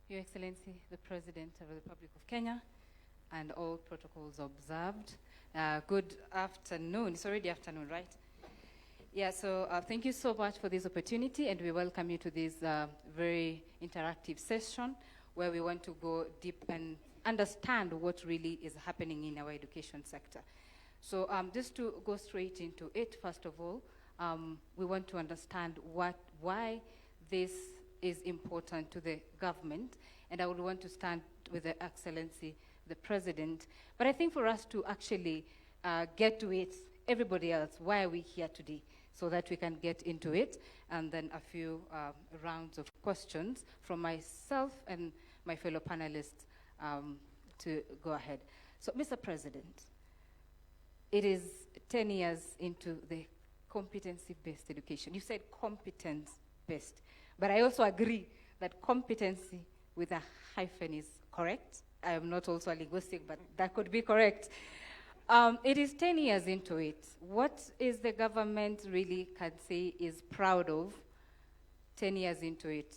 Your Excellency, the President of the Republic of Kenya, and all protocols observed. Good afternoon. It's already afternoon, right? Yeah, so thank you so much for this opportunity, and we welcome you to this very interactive session where we want to go deep and understand what really is happening in our education sector. So just to go straight into it, first of all, we want to understand why this is important to the government, and I would want to start with the Excellency, the President. But I think for us to actually get to it, everybody else, why are we here today? So that we can get into it, and then a few rounds of questions from myself and my fellow panelists to go ahead. So, Mr. President, it is 10 years into the competency-based education. You said competence-based, but I also agree that competency with a hyphen is correct. I am not also a linguistic, but that could be correct. It is 10 years into it. What is the government really can say is proud of 10 years into it?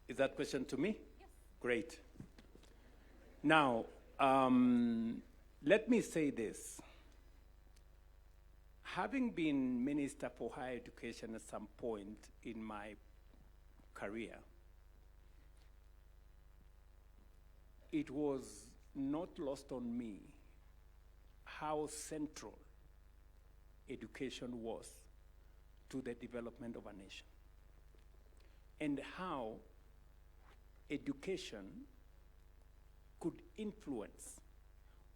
Is that question to me? Yes. Great. Now, let me say this. Having been Minister for Higher Education at some point in my career, it was not lost on me how central education was to the development of a nation, and how education could influence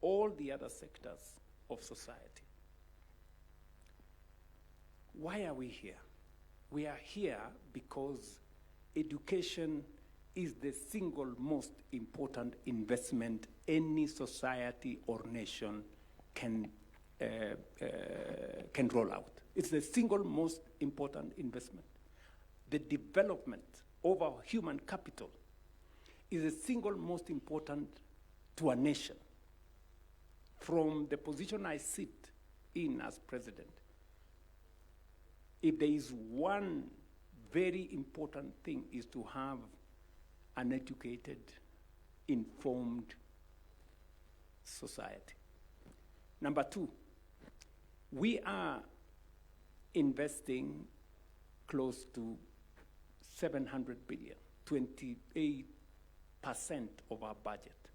all the other sectors of society. Why are we here? We are here because education is the single most important investment any society or nation can roll out. It's the single most important investment. The development of our human capital is the single most important to a nation. From the position I sit in as president, if there is one very important thing is to have an educated, informed society. Number two, we are investing close to 700 billion, 28% of our budget.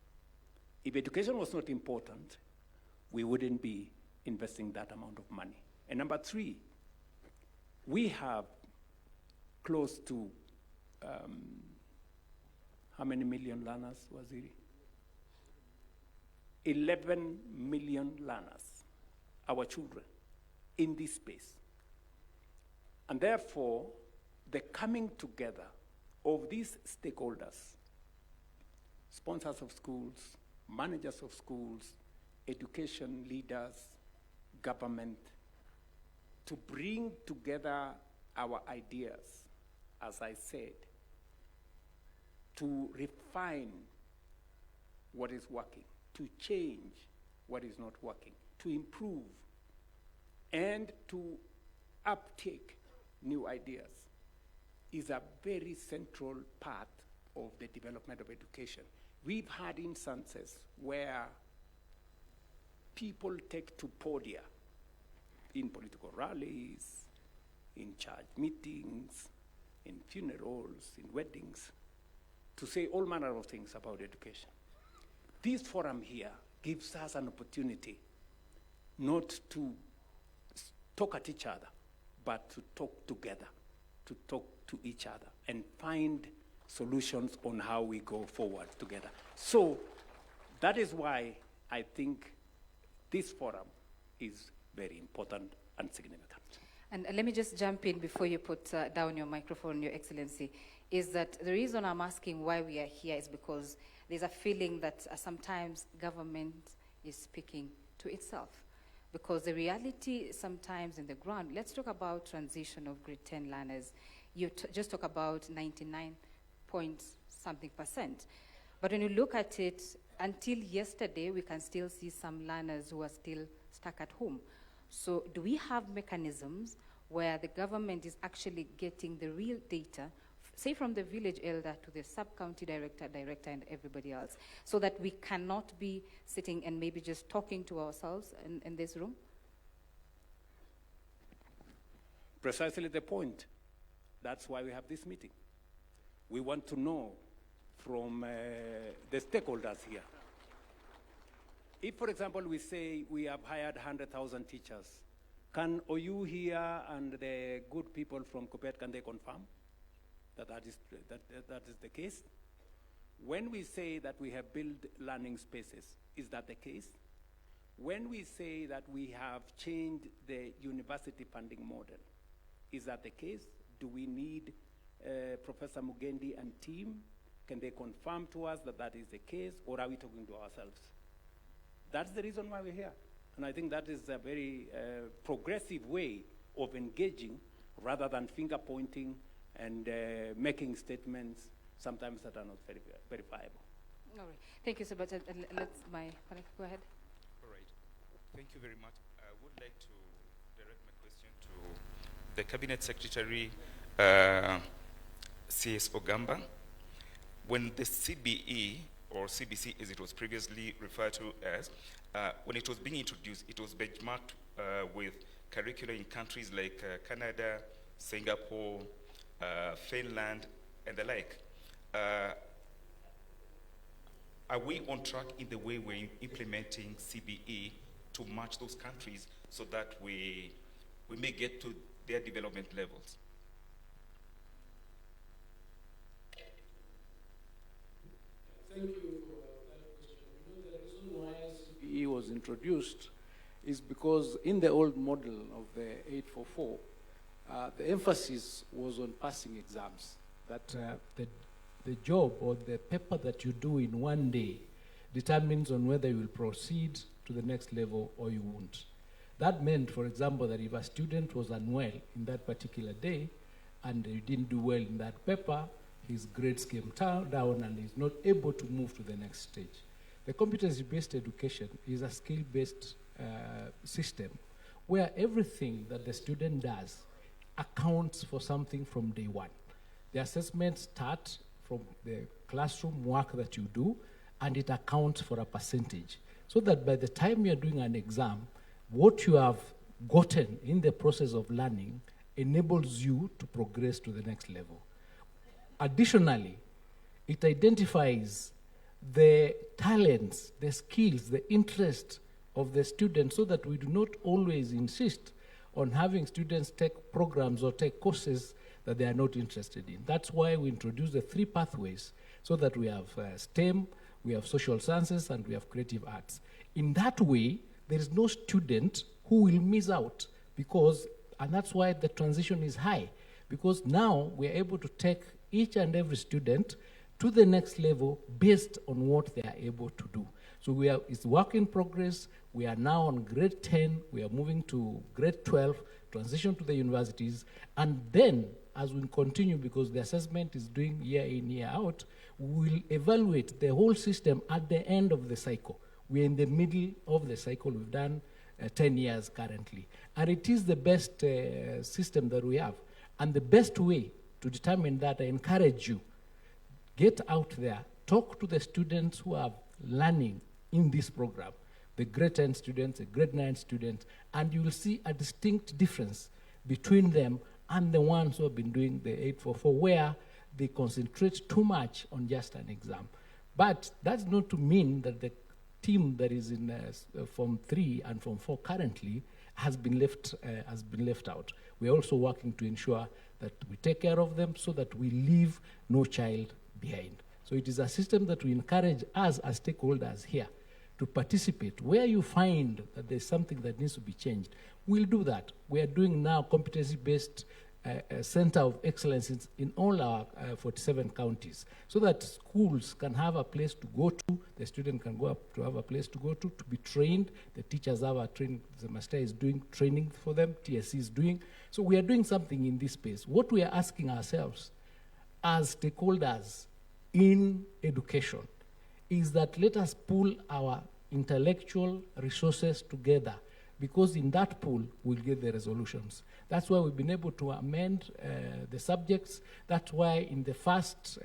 If education was not important, we wouldn't be investing that amount of money. And number three, we have close to how many million learners, Waziri? 11 million learners, our children, in this space. And therefore, the coming together of these stakeholders, sponsors of schools, managers of schools, education leaders, government, to bring together our ideas, as I said, to refine what is working, to change what is not working, to improve, and to uptake new ideas is a very central part of the development of education. We've had instances where people take to podia in political rallies, in church meetings, in funerals, in weddings, to say all manner of things about education. This forum here gives us an opportunity not to talk at each other, but to talk together, to talk to each other and find solutions on how we go forward together. So that is why I think this forum is very important and significant. And let me just jump in before you put down your microphone, Your Excellency, is that the reason I'm asking why we are here is because there's a feeling that sometimes government is speaking to itself. Because the reality sometimes in the ground, let's talk about transition of grade 10 learners. You just talk about 99 point something %. But when you look at it, until yesterday, we can still see some learners who are still stuck at home. So do we have mechanisms where the government is actually getting the real data say from the village elder to the sub-county director, and everybody else, so that we cannot be sitting and maybe just talking to ourselves in this room? Precisely the point. That's why we have this meeting. We want to know from the stakeholders here. If, for example, we say we have hired 100,000 teachers, can OU here and the good people from Kopet, can they confirm that is the case? When we say that we have built learning spaces, is that the case? When we say that we have changed the university funding model, is that the case? Do we need Professor Mugendi and team? Can they confirm to us that that is the case, or are we talking to ourselves? That's the reason why we're here. And I think that is a very progressive way of engaging rather than finger pointing and making statements sometimes that are not verifiable. All right. Thank you so much. And let's go ahead. All right. Thank you very much. I would like to direct my question to the Cabinet Secretary, C.S. Ogamba. When the CBE, or CBC as it was previously referred to as, when it was being introduced, it was benchmarked with curricula in countries like Canada, Singapore, Finland, and the like. Are we on track in the way we're implementing CBE to match those countries so that we may get to their development levels? Thank you for that question. You know, the reason why CBE was introduced is because in the old model of the 844, the emphasis was on passing exams. That the job or the paper that you do in one day determines on whether you will proceed to the next level or you won't. That meant, for example, that if a student was unwell in that particular day and he didn't do well in that paper, his grades came down and he's not able to move to the next stage. The competency-based education is a skill-based system where everything that the student does accounts for something from day one. The assessments start from the classroom work that you do, and it accounts for a percentage. So that by the time you're doing an exam, what you have gotten in the process of learning enables you to progress to the next level. Additionally, it identifies the talents, the skills, the interest of the students so that we do not always insist on having students take programs or take courses that they are not interested in. That's why we introduce the 3 pathways so that we have STEM, we have social sciences, and we have creative arts. In that way, there is no student who will miss out and that's why the transition is high, because now we are able to take each and every student to the next level based on what they are able to do. So it's work in progress. We are now on grade 10. We are moving to grade 12, transition to the universities. And then, as we continue, because the assessment is doing year in, year out, we will evaluate the whole system at the end of the cycle. We're in the middle of the cycle. We've done 10 years currently. And it is the best system that we have. And the best way to determine that, I encourage you, get out there, talk to the students who are learning in this program, the grade 10 students, the grade 9 students, and you will see a distinct difference between them and the ones who have been doing the 844, where they concentrate too much on just an exam. But that's not to mean that the team that is in Form 3 and Form 4 currently has been left out. We're also working to ensure that we take care of them so that we leave no child behind. So it is a system that we encourage us as stakeholders here to participate. Where you find that there's something that needs to be changed, we'll do that. We are doing now competency-based center of excellence in all our 47 counties, so that schools can have a place to go to, the student can go up to have a place to go to be trained, the teachers have a training, the master is doing training for them, TSC is doing. So we are doing something in this space. What we are asking ourselves as stakeholders in education is that let us pull our intellectual resources together, because in that pool, we'll get the resolutions. That's why we've been able to amend the subjects. That's why in the first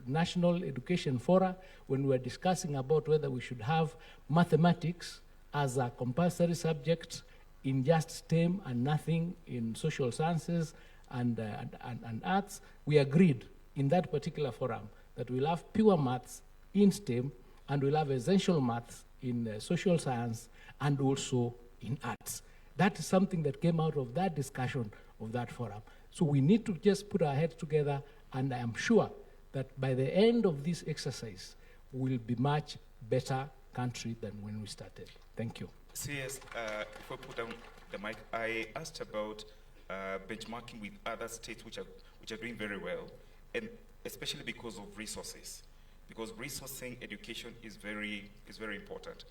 National Education Fora, when we were discussing about whether we should have mathematics as a compulsory subject in just STEM and nothing in social sciences and arts, we agreed in that particular forum that we'll have pure maths in STEM and we'll have essential maths in social science and also in arts. That is something that came out of that discussion of that forum. So we need to just put our heads together, and I am sure that by the end of this exercise, we'll be much better country than when we started. Thank you. CS, before I put down the mic, I asked about benchmarking with other states which are doing very well, and especially because of resources. Because resourcing education is very important.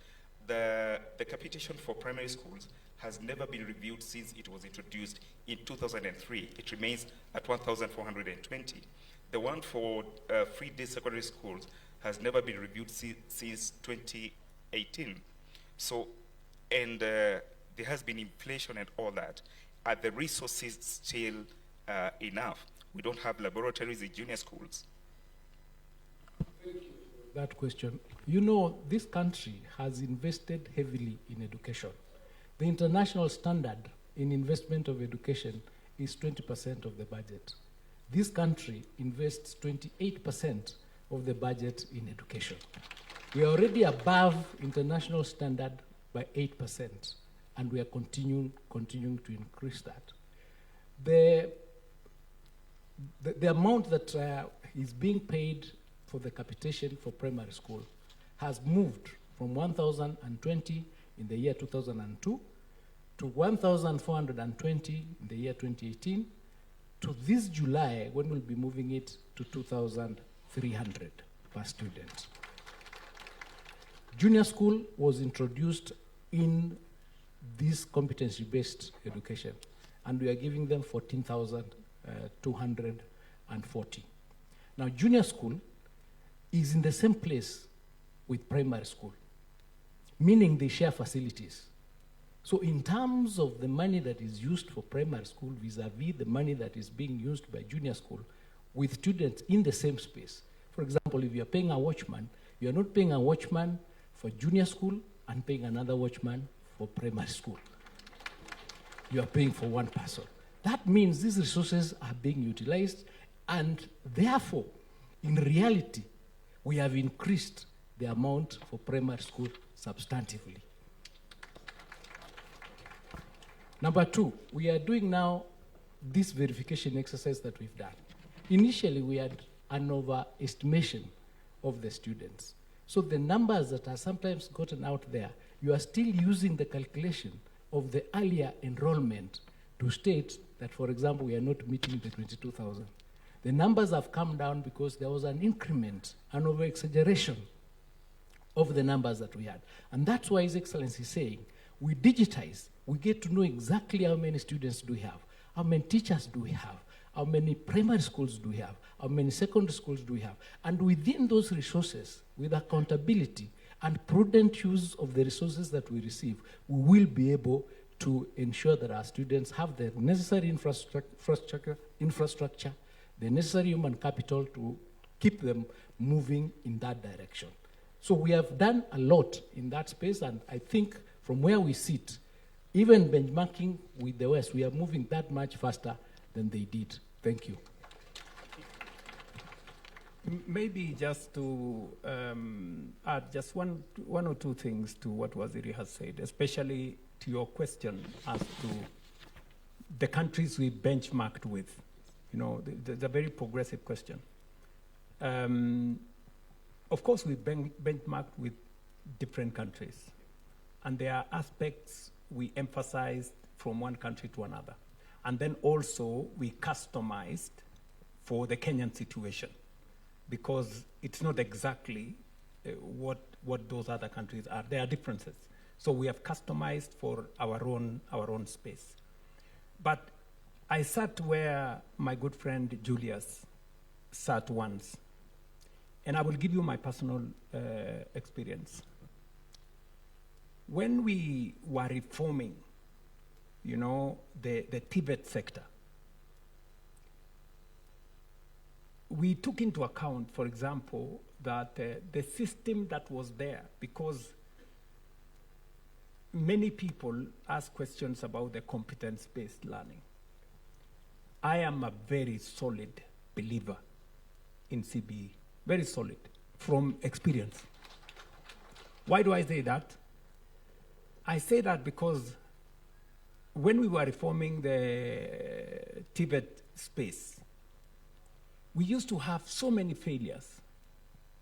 The capitation for primary schools has never been reviewed since it was introduced in 2003. It remains at 1,420. The one for free day secondary schools has never been reviewed since 2018. So, and there has been inflation and all that. Are the resources still enough? We don't have laboratories in junior schools. Thank you for that question. You know, this country has invested heavily in education. The international standard in investment of education is 20% of the budget. This country invests 28% of the budget in education. We are already above international standard by 8%, and we are continuing to increase that. The amount that is being paid for the capitation for primary school has moved from 1,020 in the year 2002 to 1,420 in the year 2018 to this July, when we'll be moving it to 2,300 per student. Junior school was introduced in this competency-based education, and we are giving them 14,240. Now, junior school is in the same place with primary school, meaning they share facilities. So in terms of the money that is used for primary school vis-a-vis the money that is being used by junior school with students in the same space. For example, if you're paying a watchman, you're not paying a watchman for junior school and paying another watchman for primary school. You are paying for one person. That means these resources are being utilized, and therefore, in reality, we have increased the amount for primary school substantively. Number two, we are doing now this verification exercise that we've done. Initially, we had an overestimation of the students. So the numbers that are sometimes gotten out there, you are still using the calculation of the earlier enrollment to state that, for example, we are not meeting the 22,000. The numbers have come down because there was an increment, an over-exaggeration of the numbers that we had. And that's why His Excellency is saying, we digitize, we get to know exactly how many students do we have, how many teachers do we have, how many primary schools do we have, how many secondary schools do we have. And within those resources, with accountability and prudent use of the resources that we receive, we will be able to ensure that our students have the necessary infrastructure, the necessary human capital to keep them moving in that direction. So we have done a lot in that space, and I think from where we sit, even benchmarking with the West, we are moving that much faster than they did. Thank you. Maybe just to add just one or two things to what Waziri has said, especially to your question as to the countries we benchmarked with. You know, the very progressive question. Of course, we benchmarked with different countries, and there are aspects we emphasized from one country to another. And then also, we customized for the Kenyan situation, because it's not exactly what those other countries are. There are differences. So we have customized for our own space. But I sat where my good friend Julius sat once, and I will give you my personal experience. when we were reforming, you know, the Tibet sector, we took into account, for example, that the system that was there, because many people ask questions about the competence-based learning. I am a very solid believer in CBE, very solid, from experience. Why do I say that? I say that because when we were reforming the Tibet space, we used to have so many failures.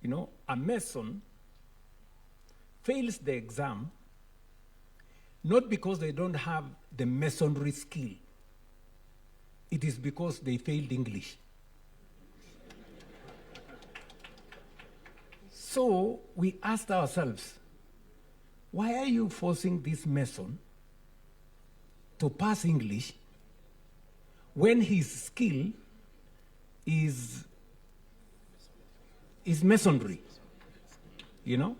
You know, a mason fails the exam not because they don't have the masonry skill. It is because they failed English. So we asked ourselves, why are you forcing this mason to pass English when his skill is masonry, you know?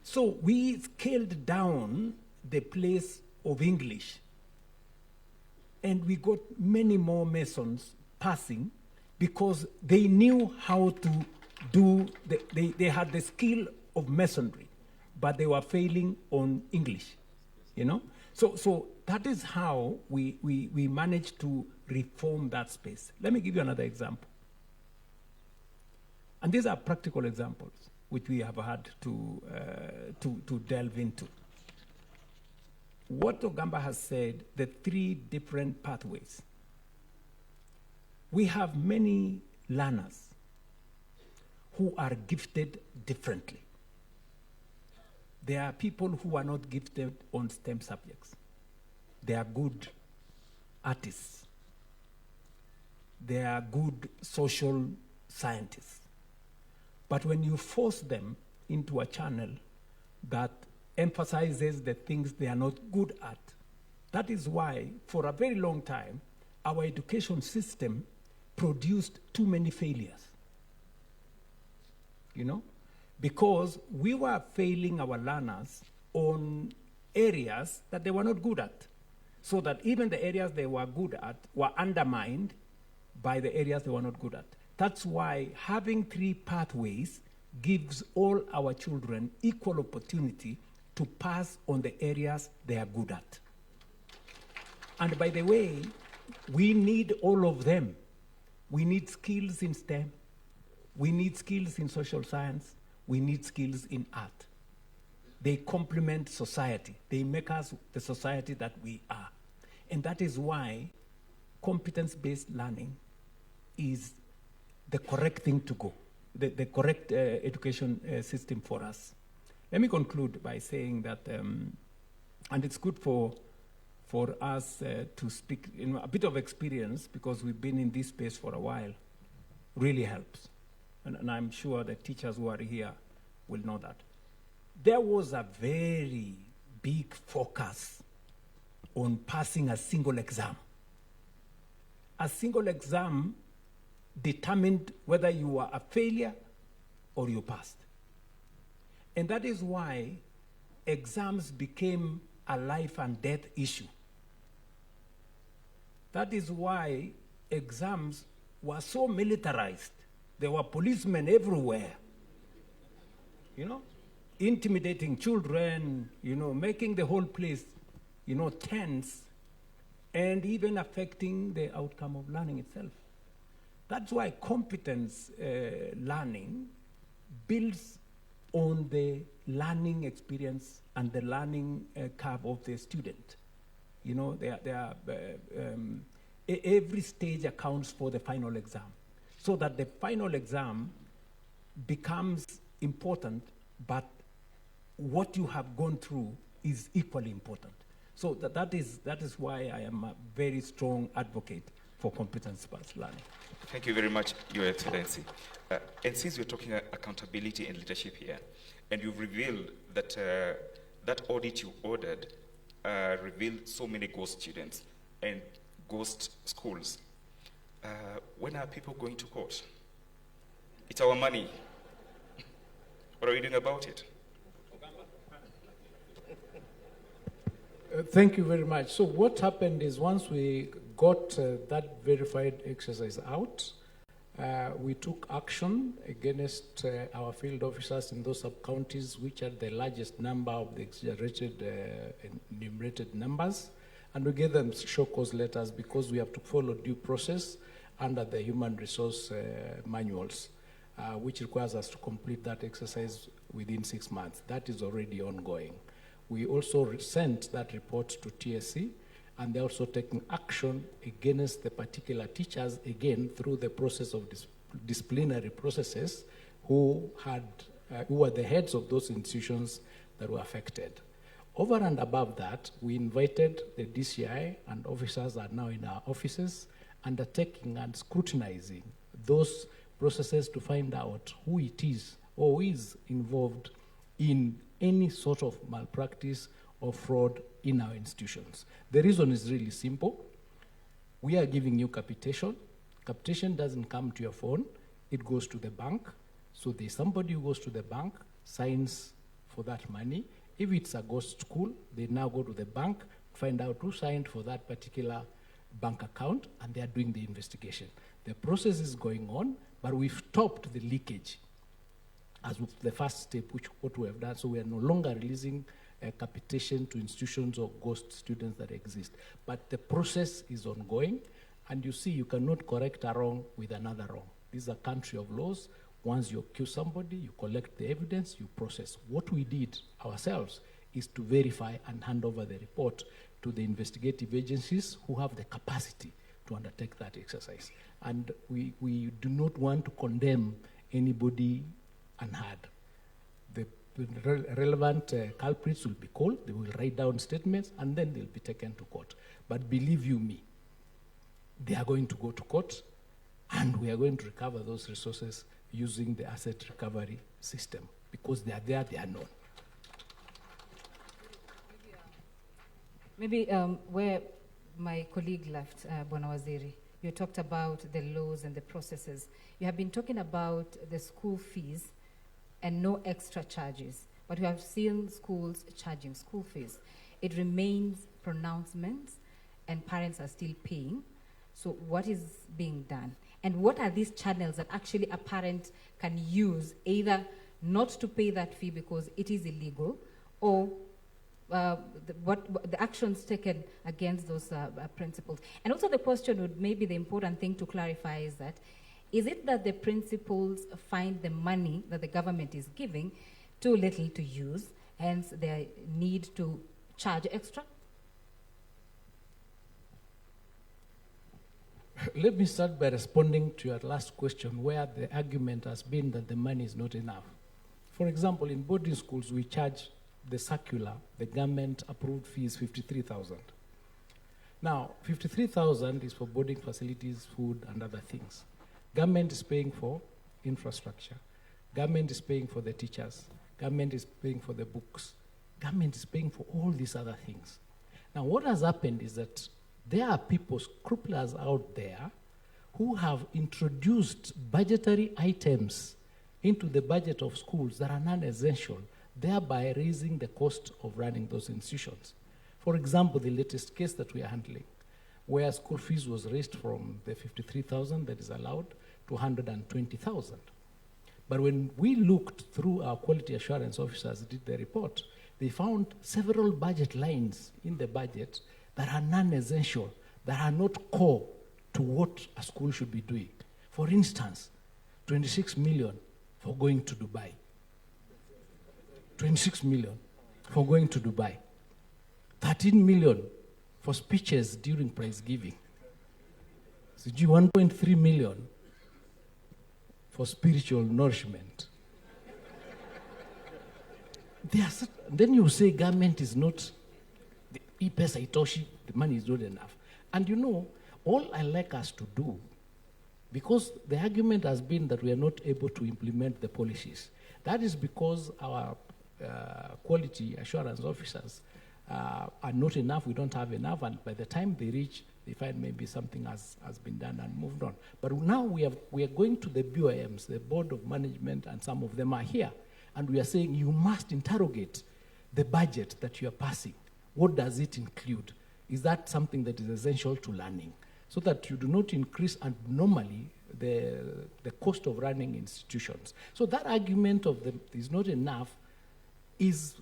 So we scaled down the place of English, and we got many more masons passing because they knew how to do, they had the skill of masonry, but they were failing on English, you know? So that is how we managed to reform that space. Let me give you another example. And these are practical examples which we have had to delve into. What Ogamba has said, the 3 different pathways. We have many learners who are gifted differently. There are people who are not gifted on STEM subjects. They are good artists. They are good social scientists. But when you force them into a channel that emphasizes the things they are not good at, that is why, for a very long time, our education system produced too many failures. You know? Because we were failing our learners on areas that they were not good at, so that even the areas they were good at were undermined by the areas they were not good at. That's why having 3 pathways gives all our children equal opportunity to pass on the areas they are good at. And by the way, we need all of them. We need skills in STEM. We need skills in social science. We need skills in art. They complement society. They make us the society that we are. And that is why competence-based learning is the correct thing to go, the correct education system for us. Let me conclude by saying that, and it's good for us to speak, a bit of experience, because we've been in this space for a while, really helps. And I'm sure the teachers who are here will know that. There was a very big focus on passing a single exam. A single exam determined whether you were a failure or you passed. And that is why exams became a life and death issue. That is why exams were so militarized. There were policemen everywhere, you know, intimidating children, you know, making the whole place, you know, tense, and even affecting the outcome of learning itself. That's why competence learning builds on the learning experience and the learning curve of the student. You know, every stage accounts for the final exam, so that the final exam becomes important, but what you have gone through is equally important. So that is why I am a very strong advocate for competence-based learning. Thank you very much, Your Excellency. And since we're talking accountability and leadership here, and you've revealed that that audit you ordered revealed so many ghost students and ghost schools, when are people going to court? It's our money. What are we doing about it? Thank you very much. So what happened is once we got that verified exercise out, we took action against our field officers in those sub-counties which are the largest number of the exaggerated enumerated numbers, and we gave them show cause letters because we have to follow due process under the human resource manuals, which requires us to complete that exercise within 6 months. That is already ongoing. We also sent that report to TSC, and they're also taking action against the particular teachers, again, through the process of disciplinary processes, who were the heads of those institutions that were affected. Over and above that, we invited the DCI, and officers are now in our offices, undertaking and scrutinizing those processes to find out who it is or who is involved in any sort of malpractice or fraud in our institutions. The reason is really simple. We are giving you capitation. Capitation doesn't come to your phone. It goes to the bank. So there's somebody who goes to the bank, signs for that money. If it's a ghost school, they now go to the bank, find out who signed for that particular bank account, and they are doing the investigation. The process is going on, but we've stopped the leakage as the first step, what we have done. So we are no longer releasing capitation to institutions or ghost students that exist. But the process is ongoing, and you see, you cannot correct a wrong with another wrong. This is a country of laws. Once you accuse somebody, you collect the evidence, you process. What we did ourselves is to verify and hand over the report to the investigative agencies who have the capacity to undertake that exercise. And we do not want to condemn anybody unheard. The relevant culprits will be called, they will write down statements, and then they'll be taken to court. But believe you me, they are going to go to court, and we are going to recover those resources using the asset recovery system, because they are there, they are known. Maybe where my colleague left, Bwana Waziri, you talked about the laws and the processes. You have been talking about the school fees and no extra charges, but we have seen schools charging school fees. It remains pronouncements, and parents are still paying. So what is being done? And what are these channels that actually a parent can use, either not to pay that fee because it is illegal, or the actions taken against those principals? And also the question would, maybe the important thing to clarify is that, is it that the principals find the money that the government is giving too little to use, hence their need to charge extra? Let me start by responding to your last question, where the argument has been that the money is not enough. For example, in boarding schools, we charge the circular, the government-approved fee is 53,000. Now, 53,000 is for boarding facilities, food, and other things. Government is paying for infrastructure. Government is paying for the teachers. Government is paying for the books. Government is paying for all these other things. Now, what has happened is that there are people, scrupulous out there, who have introduced budgetary items into the budget of schools that are non-essential, thereby raising the cost of running those institutions. For example, the latest case that we are handling, where school fees was raised from the 53,000 that is allowed to 120,000. But when we looked through, our quality assurance officers did the report, they found several budget lines in the budget that are non-essential, that are not core to what a school should be doing. For instance, 26 million for going to Dubai. 26 million for going to Dubai. 13 million for speeches during prize giving. So 1.3 million for spiritual nourishment. Then you say government is not, the money is not enough. And you know, all I like us to do, because the argument has been that we are not able to implement the policies. That is because our quality assurance officers are not enough, we don't have enough, and by the time they reach, they find maybe something has been done and moved on. But now we are going to the BOMs, the Board of Management, and some of them are here, and we are saying you must interrogate the budget that you are passing. what does it include? Is that something that is essential to learning? So that you do not increase abnormally the cost of running institutions. So that argument of is not enough is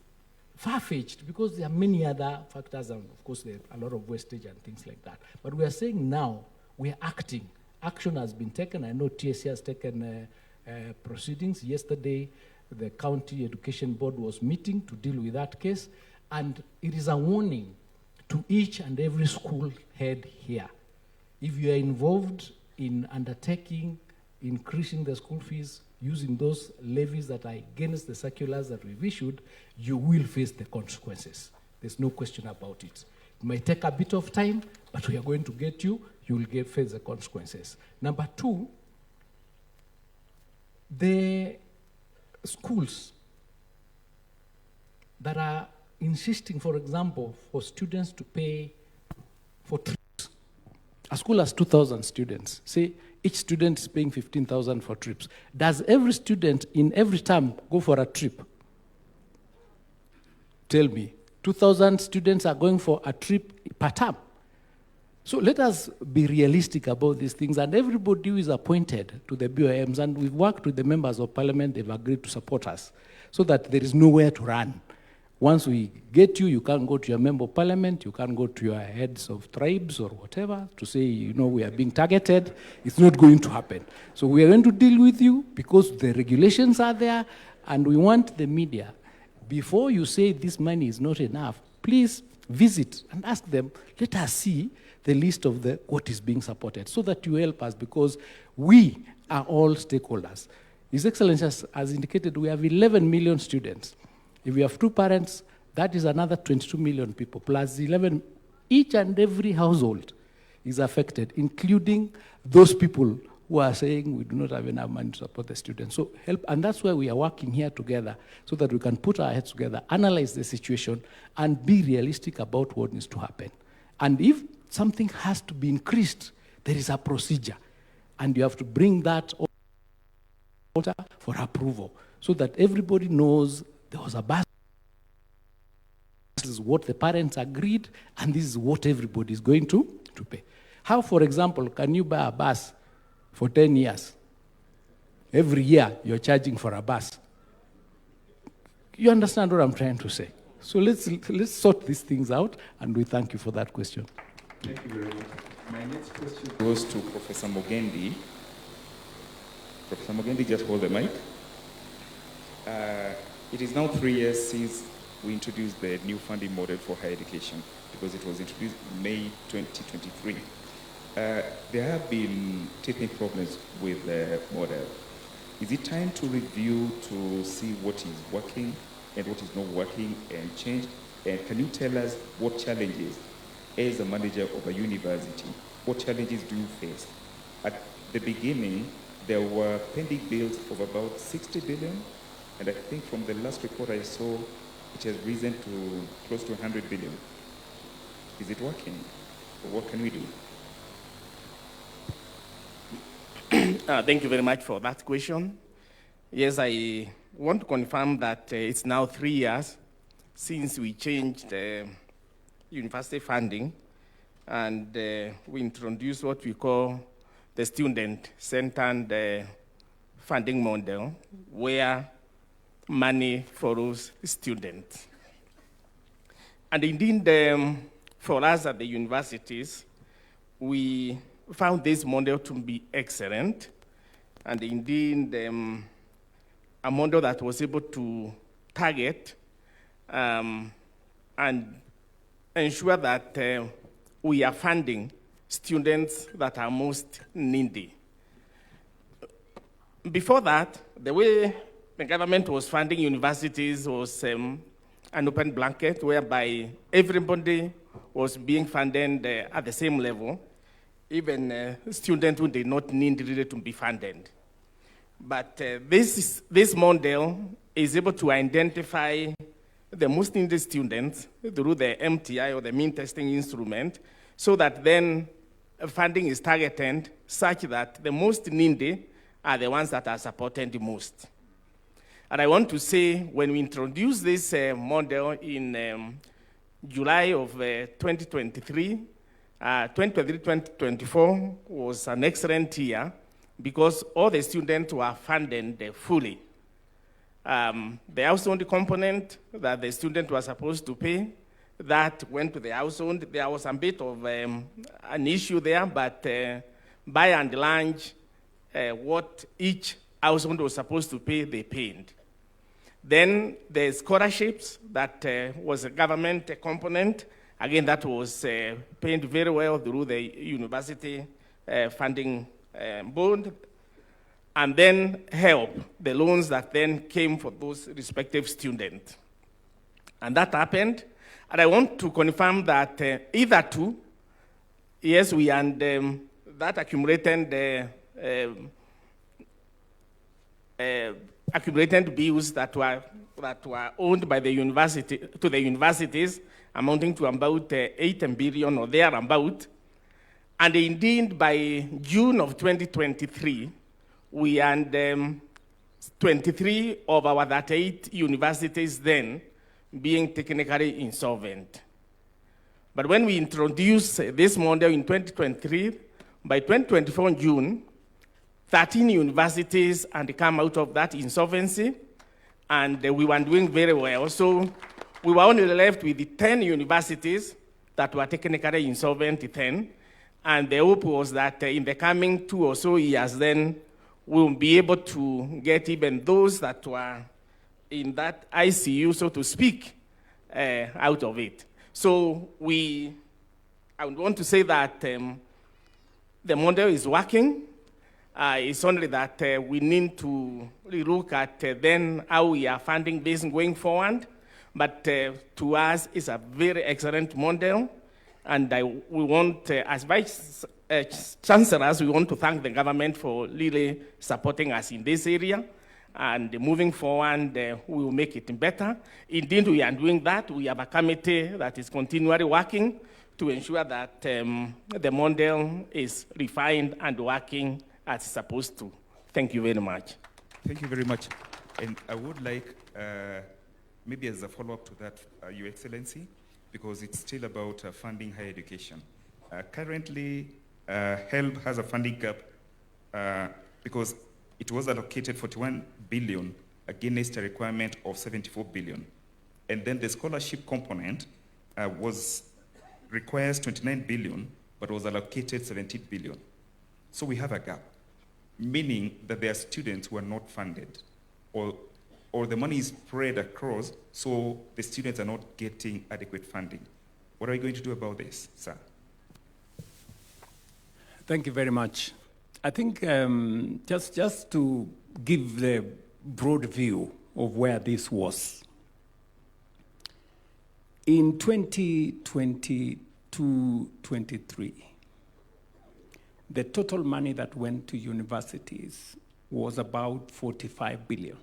far-fetched because there are many other factors, and of course there are a lot of wastage and things like that. But we are saying now we are acting. Action has been taken. I know TSC has taken proceedings. Yesterday, the County Education Board was meeting to deal with that case, and it is a warning to each and every school head here. If you are involved in undertaking, increasing the school fees, using those levies that are against the circulars that we've issued, you will face the consequences. There's no question about it. It might take a bit of time, but we are going to get you. You will face the consequences. Number two, the schools that are insisting, for example, for students to pay for trips. A school has 2,000 students. Say each student is paying 15,000 for trips. Does every student in every term go for a trip? Tell me. 2,000 students are going for a trip per term. So let us be realistic about these things. And everybody who is appointed to the BOMs, and we've worked with the members of parliament, they've agreed to support us so that there is nowhere to run. Once we get you, you can't go to your member of parliament, you can't go to your heads of tribes or whatever to say, you know, we are being targeted. It's not going to happen. So we are going to deal with you because the regulations are there, and we want the media, before you say this money is not enough, please visit and ask them, let us see the list of what is being supported so that you help us, because we are all stakeholders. His Excellency has indicated we have 11 million students. If we have two parents, that is another 22 million people, plus 11. Each and every household is affected, including those people who are saying we do not have enough money to support the students. So help, and that's why we are working here together, so that we can put our heads together, analyze the situation, and be realistic about what needs to happen. And if something has to be increased, there is a procedure, and you have to bring that order for approval, so that everybody knows there was a bus. This is what the parents agreed, and this is what everybody is going to pay. How, for example, can you buy a bus for 10 years? Every year, you're charging for a bus. You understand what I'm trying to say? So let's sort these things out, and we thank you for that question. Thank you very much. My next question goes to Professor Mugendi. Professor Mugendi, just hold the mic. It is now 3 years since we introduced the new funding model for higher education, because it was introduced in May 2023. There have been teething problems with the model. Is it time to review to see what is working and what is not working and change? And can you tell us what challenges, as a manager of a university, what challenges do you face? At the beginning, there were pending bills of about 60 billion. And I think from the last report I saw, it has risen to close to 100 billion. Is it working? Or what can we do? Thank you very much for that question. Yes, I want to confirm that it's now 3 years since we changed university funding, and we introduced what we call the student-centered funding model, where money follows students. And indeed, for us at the universities, we found this model to be excellent, and indeed a model that was able to target and ensure that we are funding students that are most needy. Before that, the way the government was funding universities was an open blanket, whereby everybody was being funded at the same level, even students who did not need really to be funded. But this model is able to identify the most needy students through the MTI, or the mean testing instrument, so that then funding is targeted such that the most needy are the ones that are supported the most. And I want to say, when we introduced this model in July of 2023, 2023-2024 was an excellent year because all the students were funded fully. The household component that the student was supposed to pay, that went to the household. There was a bit of an issue there, but by and large, what each household was supposed to pay, they paid. Then the scholarships, that was a government component. Again, that was paid very well through the university funding board. And then help, the loans that then came for those respective students. And that happened. And I want to confirm that either two, yes, we and that accumulated accumulated bills that were owned by the university to the universities, amounting to about 8 billion or thereabout. And indeed, by June of 2023, we and 23 of our 38 universities then being technically insolvent. But when we introduced this model in 2023, by 2024 June, 13 universities had come out of that insolvency, and we were doing very well. So we were only left with 10 universities that were technically insolvent then, and the hope was that in the coming 2 or so years then, we'll be able to get even those that were in that ICU, so to speak, out of it. So I would want to say that the model is working. It's only that we need to look at then how we are funding this going forward. But to us, it's a very excellent model. And we want, as Vice Chancellors, we want to thank the government for really supporting us in this area. And moving forward, we will make it better. Indeed, we are doing that. We have a committee that is continually working to ensure that the model is refined and working as it's supposed to. Thank you very much. Thank you very much. And I would like, maybe as a follow-up to that, Your Excellency, because it's still about funding higher education. Currently, HELB has a funding gap because it was allocated 41 billion against a requirement of 74 billion. And then the scholarship component requires 29 billion, but was allocated 17 billion. So we have a gap, meaning that there are students who are not funded, or the money is spread across, so the students are not getting adequate funding. What are you going to do about this, sir? Thank you very much. I think just to give the broad view of where this was. In 2022-23, the total money that went to universities was about 45 billion.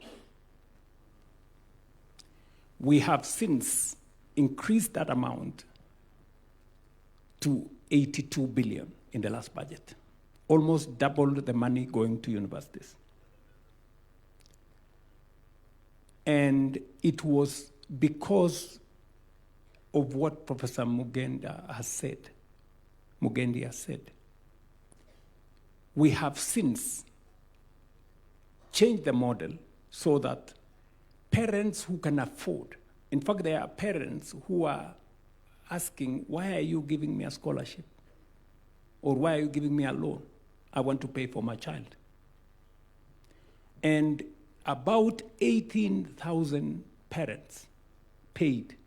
We have since increased that amount to 82 billion in the last budget, almost doubled the money going to universities. And it was because of what Professor Mugendi has said. We have since changed the model so that parents who can afford, in fact, there are parents who are asking, why are you giving me a scholarship? Or why are you giving me a loan? I want to pay for my child. And about 18,000 parents paid.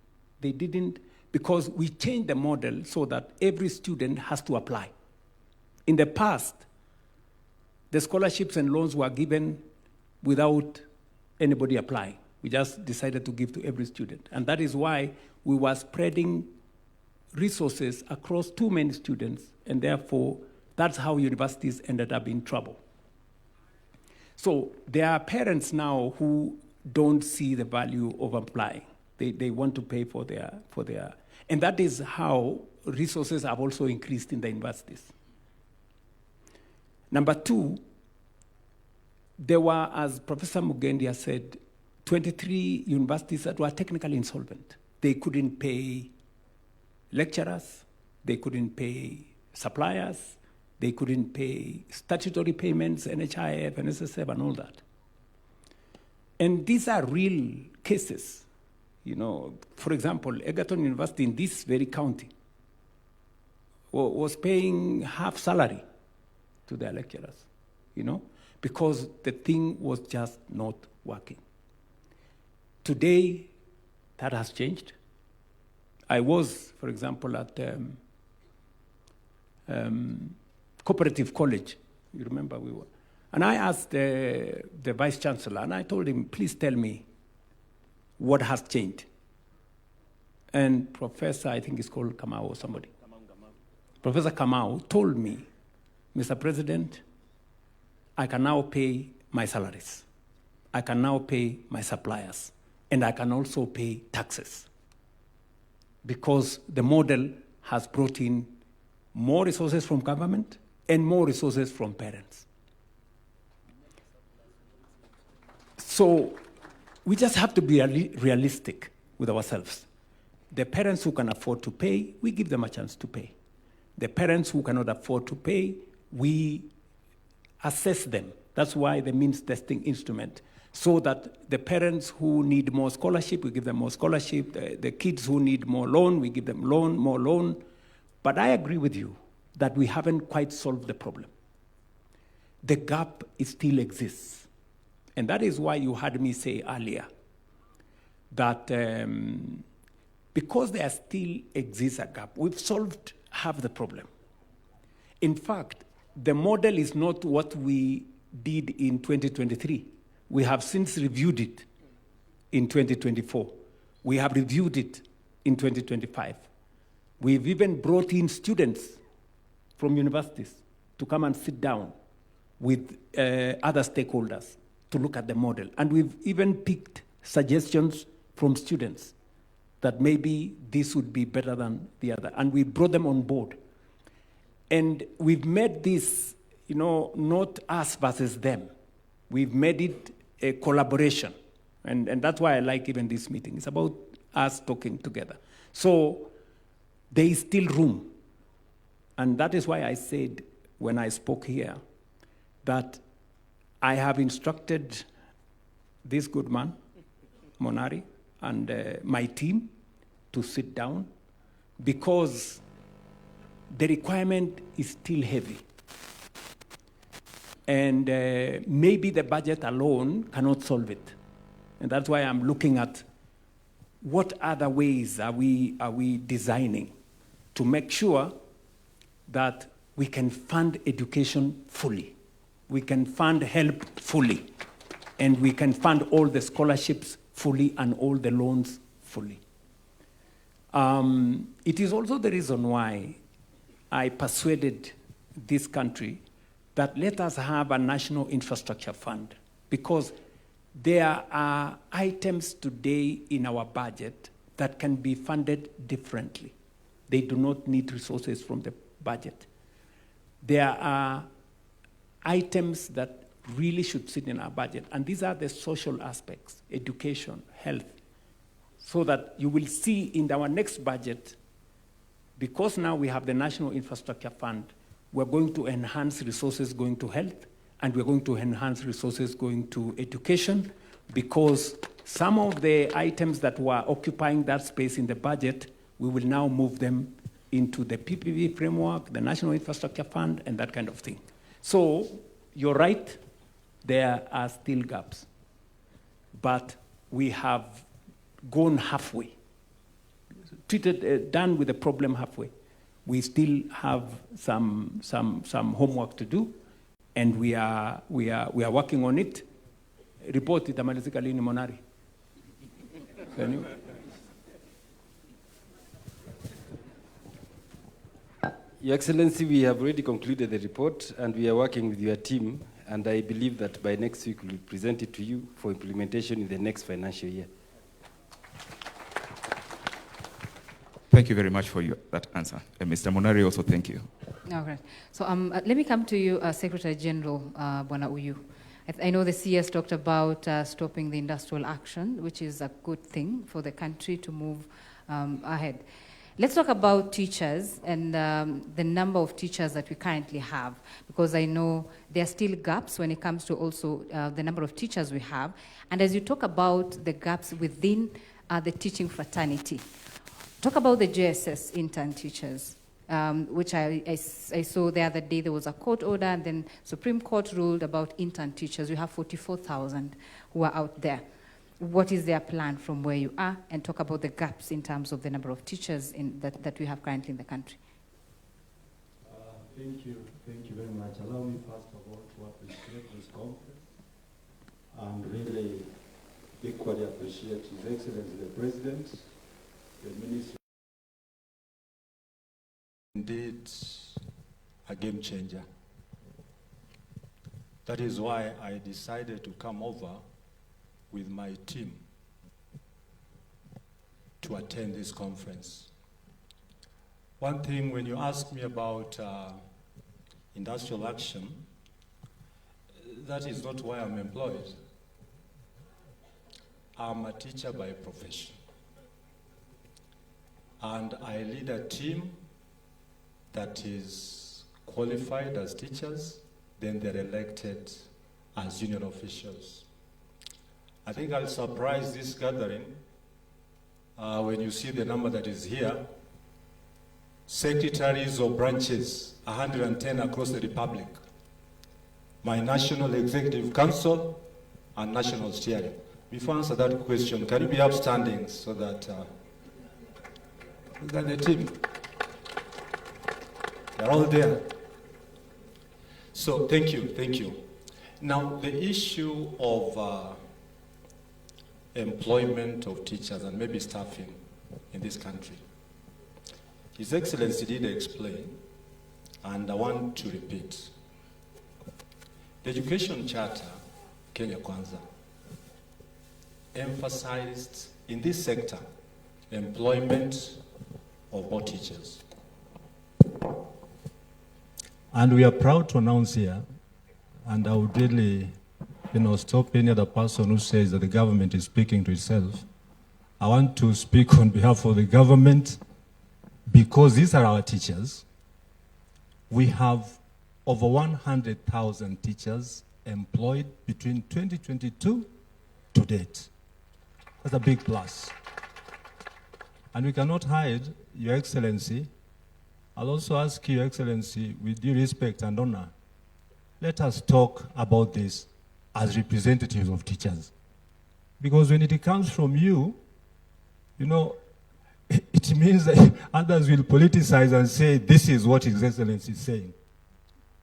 They didn't, because we changed the model so that every student has to apply. In the past, the scholarships and loans were given without anybody applying. We just decided to give to every student. And that is why we were spreading resources across too many students, and therefore, that's how universities ended up in trouble. So there are parents now who don't see the value of applying. They want to pay for their, and that is how resources have also increased in the universities. Number two, there were, as Professor Mugendi said, 23 universities that were technically insolvent. They couldn't pay lecturers, they couldn't pay suppliers, they couldn't pay statutory payments, NHIF, NSSF, and all that. And these are real cases. You know, for example, Egerton University in this very county was paying half salary to their lecturers, you know, because the thing was just not working. Today, that has changed. I was, for example, at Cooperative College. You remember we were. And I asked the Vice Chancellor, and I told him, please tell me what has changed. And Professor, I think it's called Kamau or somebody. Professor Kamau told me, Mr. President, I can now pay my salaries. I can now pay my suppliers. And I can also pay taxes. Because the model has brought in more resources from government and more resources from parents. So we just have to be realistic with ourselves. The parents who can afford to pay, we give them a chance to pay. The parents who cannot afford to pay, we assess them. That's why the means testing instrument, so that the parents who need more scholarship, we give them more scholarship. The kids who need more loan, we give them more loan. But I agree with you that we haven't quite solved the problem. The gap still exists. And that is why you heard me say earlier that because there still exists a gap, we've solved half the problem. In fact, the model is not what we did in 2023. We have since reviewed it in 2024. We have reviewed it in 2025. We've even brought in students from universities to come and sit down with other stakeholders to look at the model. And we've even picked suggestions from students that maybe this would be better than the other. And we brought them on board. And we've made this, you know, not us versus them. We've made it a collaboration. And that's why I like even this meeting. It's about us talking together. So there is still room. And that is why I said when I spoke here that I have instructed this good man, Monari, and my team to sit down because the requirement is still heavy. And maybe the budget alone cannot solve it. And that's why I'm looking at what other ways are we designing to make sure that we can fund education fully, we can fund help fully, and we can fund all the scholarships fully and all the loans fully. It is also the reason why I persuaded this country that let us have a national infrastructure fund, because there are items today in our budget that can be funded differently. They do not need resources from the budget. There are items that really should sit in our budget, and these are the social aspects, education, health, so that you will see in our next budget, because now we have the National Infrastructure Fund, we're going to enhance resources going to health, and we're going to enhance resources going to education, because some of the items that were occupying that space in the budget, we will now move them into the PPP framework, the National Infrastructure Fund, and that kind of thing. So you're right, there are still gaps, but we have gone halfway, done with the problem halfway. We still have some homework to do, and we are working on it. Report itamalizika lini Monari? Your Excellency, we have already concluded the report, and we are working with your team, and I believe that by next week we'll present it to you for implementation in the next financial year. Thank you very much for that answer. And Mr. Monari, also thank you. All right. So let me come to you, Secretary General Bwana Uyu. I know the CS talked about stopping the industrial action, which is a good thing for the country to move ahead. Let's talk about teachers and the number of teachers that we currently have, because I know there are still gaps when it comes to also the number of teachers we have. And as you talk about the gaps within the teaching fraternity, talk about the JSS intern teachers, which I saw the other day. There was a court order, and then Supreme Court ruled about intern teachers. You have 44,000 who are out there. What is their plan from where you are? And talk about the gaps in terms of the number of teachers that we have currently in the country. Thank you very much. Allow me first of all to appreciate this conference and really equally appreciate His Excellency the President, the Minister. Indeed, a game changer. That is why I decided to come over with my team to attend this conference. One thing, when you ask me about industrial action, that is not why I'm employed. I'm a teacher by profession. And I lead a team that is qualified as teachers, then they're elected as union officials. I think I'll surprise this gathering when you see the number that is here. Secretaries of branches, 110 across the Republic. My National Executive Council and National Steering. Before I answer that question, can you be upstanding so that look at the team. They're all there. So thank you. Now the issue of employment of teachers and maybe staffing in this country. His Excellency did explain, and I want to repeat. The Education Charter, Kenya Kwanza, emphasized in this sector employment of more teachers. And we are proud to announce here, and I would really stop any other person who says that the government is speaking to itself. I want to speak on behalf of the government because these are our teachers. We have over 100,000 teachers employed between 2022 to date. That's a big plus. And we cannot hide, Your Excellency. I'll also ask Your Excellency, with due respect and honor, let us talk about this as representatives of teachers. Because when it comes from you, it means that others will politicize and say, this is what His Excellency is saying.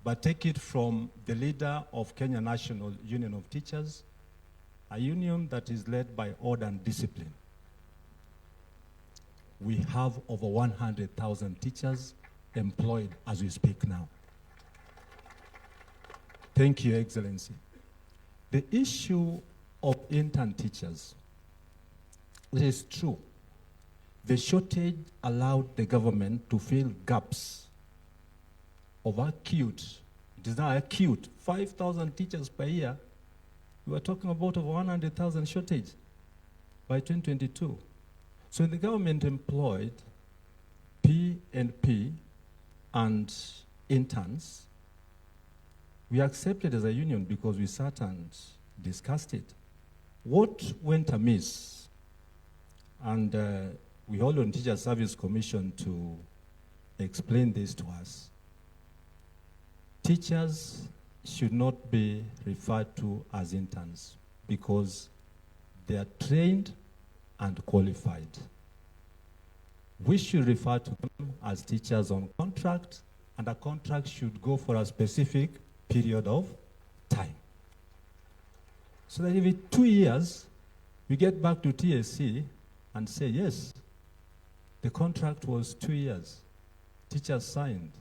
But take it from the leader of Kenya National Union of Teachers, a union that is led by order and discipline. We have over 100,000 teachers employed as we speak now. Thank you, Your Excellency. The issue of intern teachers, it is true. The shortage allowed the government to fill gaps of acute, it is now acute, 5,000 teachers per year. We were talking about over 100,000 shortage by 2022. So the government employed P&P and interns. We accepted as a union because we sat and discussed it. What went amiss? And we hold on Teacher Service Commission to explain this to us. Teachers should not be referred to as interns because they are trained and qualified. We should refer to them as teachers on contract, and a contract should go for a specific period of time. So that if in 2 years, we get back to TSC and say, yes, the contract was 2 years. Teachers signed.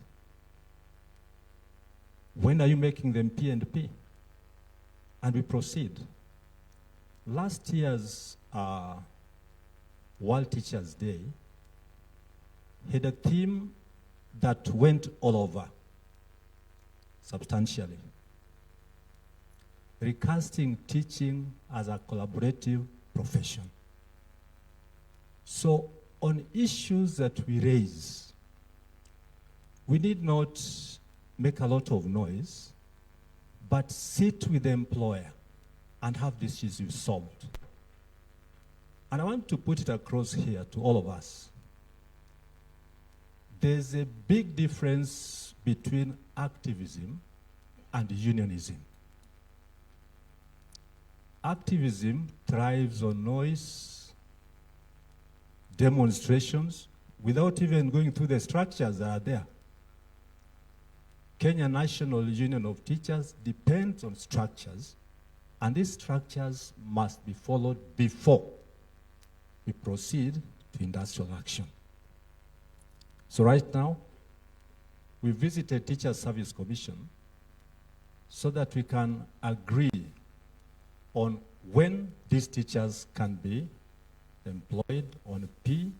When are you making them P&P? And we proceed. Last year's World Teachers' Day had a theme that went all over substantially. Recasting teaching as a collaborative profession. So on issues that we raise, we need not make a lot of noise, but sit with the employer and have this issue solved. And I want to put it across here to all of us. There's a big difference between activism and unionism. Activism thrives on noise, demonstrations, without even going through the structures that are there. Kenya National Union of Teachers depends on structures, and these structures must be followed before we proceed to industrial action. So right now, we visited Teachers Service Commission so that we can agree on when these teachers can be employed on a P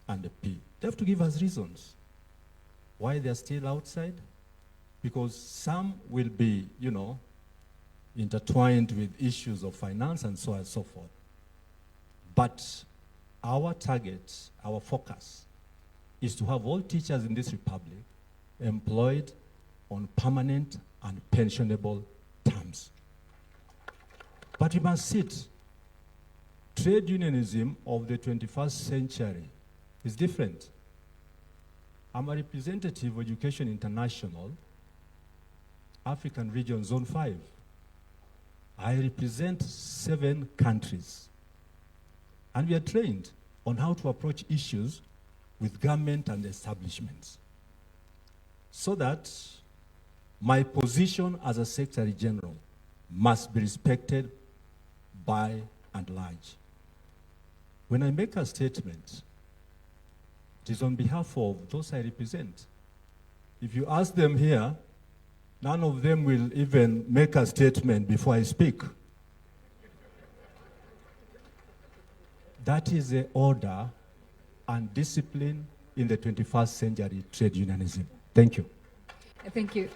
and a P. They have to give us reasons why they're still outside, because some will be, intertwined with issues of finance and so on and so forth. But our target, our focus, is to have all teachers in this republic employed on permanent and pensionable terms. But we must sit. Trade unionism of the 21st century is different. I'm a representative of Education International, African Region Zone 5. I represent 7 countries. And we are trained on how to approach issues with government and establishments, so that my position as a Secretary General must be respected by and large. When I make a statement, it is on behalf of those I represent. If you ask them here, none of them will even make a statement before I speak. That is the order and discipline in the 21st century trade unionism. Thank you. Thank you.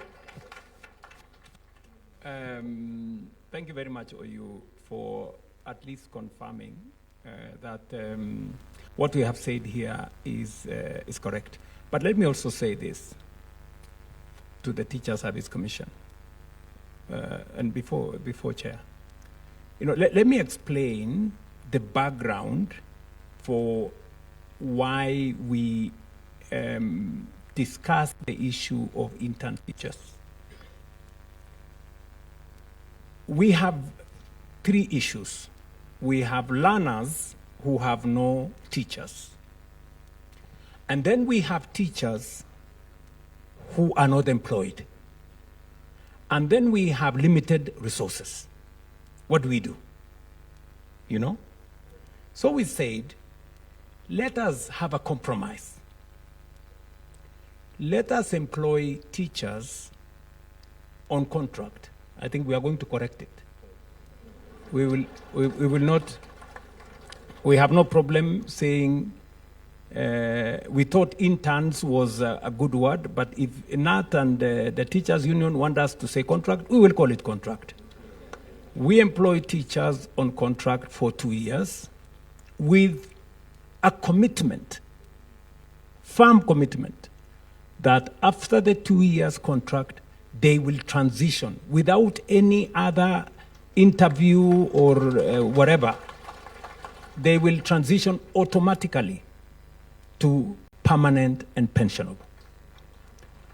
Thank you very much, Oyu, for at least confirming that what we have said here is correct. But let me also say this to the Teacher Service Commission, and before Chair. Let me explain the background for why we discuss the issue of intern teachers. We have 3 issues. We have learners who have no teachers. And then we have teachers who are not employed. And then we have limited resources. What do we do? So we said, let us have a compromise. Let us employ teachers on contract. I think we are going to correct it. We will not. We have no problem saying. We thought interns was a good word, but if NAT and the teachers union want us to say contract, we will call it contract. We employ teachers on contract for 2 years with a commitment, firm commitment, that after the 2 years contract, they will transition without any other interview or whatever. They will transition automatically to permanent and pensionable.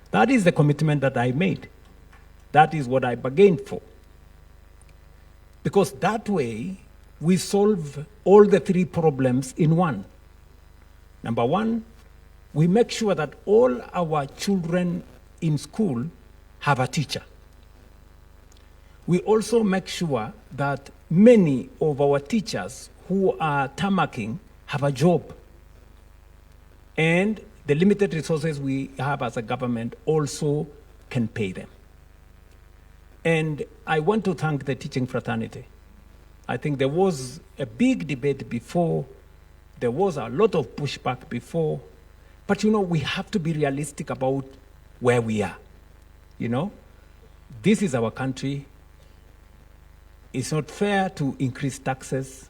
That is the commitment that I made. That is what I bargained for. Because that way, we solve all the 3 problems in one. Number 1, we make sure that all our children in school have a teacher. We also make sure that many of our teachers who are tamarking have a job. And the limited resources we have as a government also can pay them. And I want to thank the teaching fraternity. I think there was a big debate before. There was a lot of pushback before. But, we have to be realistic about where we are. This is our country. It's not fair to increase taxes.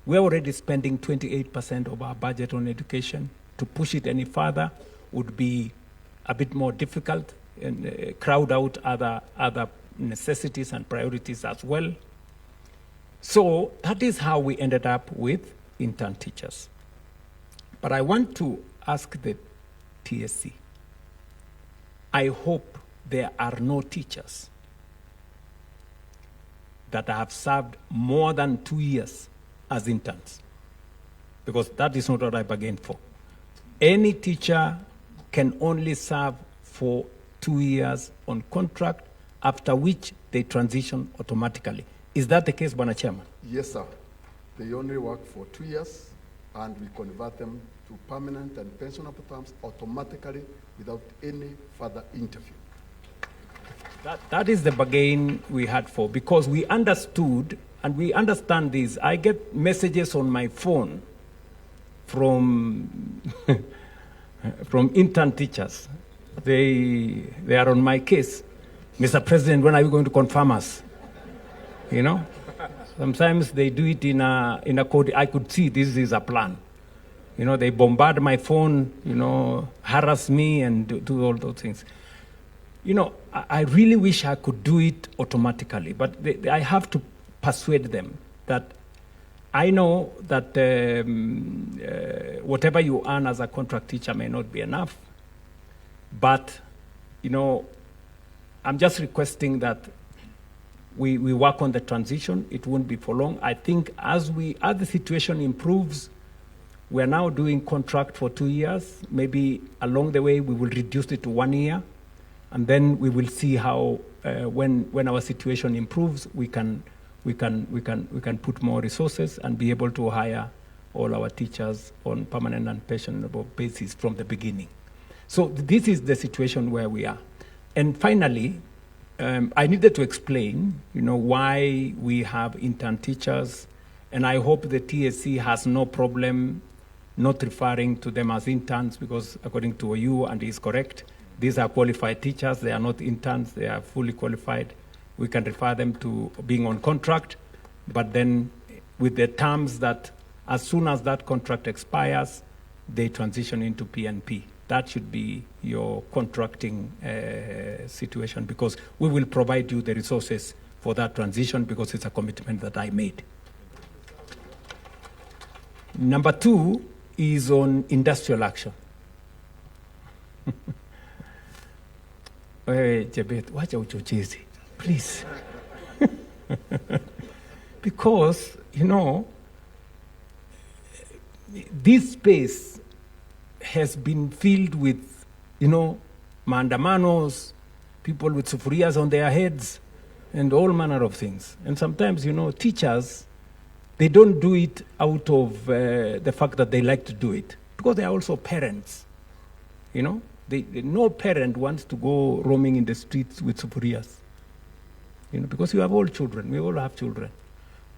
We're already spending 28% of our budget on education. To push it any further would be a bit more difficult and crowd out other necessities and priorities as well. So that is how we ended up with intern teachers. But I want to ask the TSC, I hope there are no teachers that have served more than 2 years as interns, because that is not what I bargained for. Any teacher can only serve for 2 years on contract, after which they transition automatically. Is that the case, Bwana Chairman? Yes, sir. They only work for 2 years, and we convert them to permanent and pensionable terms automatically without any further interview. That is the bargain we had for, because we understood, and we understand this. I get messages on my phone from from intern teachers. They are on my case. Mr. President, when are you going to confirm us? You know? Sometimes they do it in a code. I could see this is a plan. You know, they bombard my phone, you know, harass me and do all those things. You know, I really wish I could do it automatically, but I have to persuade them that I know that whatever you earn as a contract teacher may not be enough, but, you know, I'm just requesting that we work on the transition. It won't be for long. I think as the situation improves, we're now doing contract for 2 years. Maybe along the way we will reduce it to 1 year, and then we will see how when our situation improves, we can put more resources and be able to hire all our teachers on permanent and pensionable basis from the beginning. So this is the situation where we are. And finally, I needed to explain, you know, why we have intern teachers, and I hope the TSC has no problem not referring to them as interns, because according to OU, and he's correct, these are qualified teachers. They are not interns. They are fully qualified. We can refer them to being on contract, but then with the terms that as soon as that contract expires, they transition into PNP. That should be your contracting situation, because we will provide you the resources for that transition, because it's a commitment that I made. Number 2 is on industrial action. Jebet, wacha uchochezi, please. Because, you know, this space has been filled with, you know, maandamanos, people with sufurias on their heads, and all manner of things. And sometimes, you know, teachers, they don't do it out of the fact that they like to do it, because they are also parents, you know. No parent wants to go roaming in the streets with sufurias, you know, because you have all children. We all have children.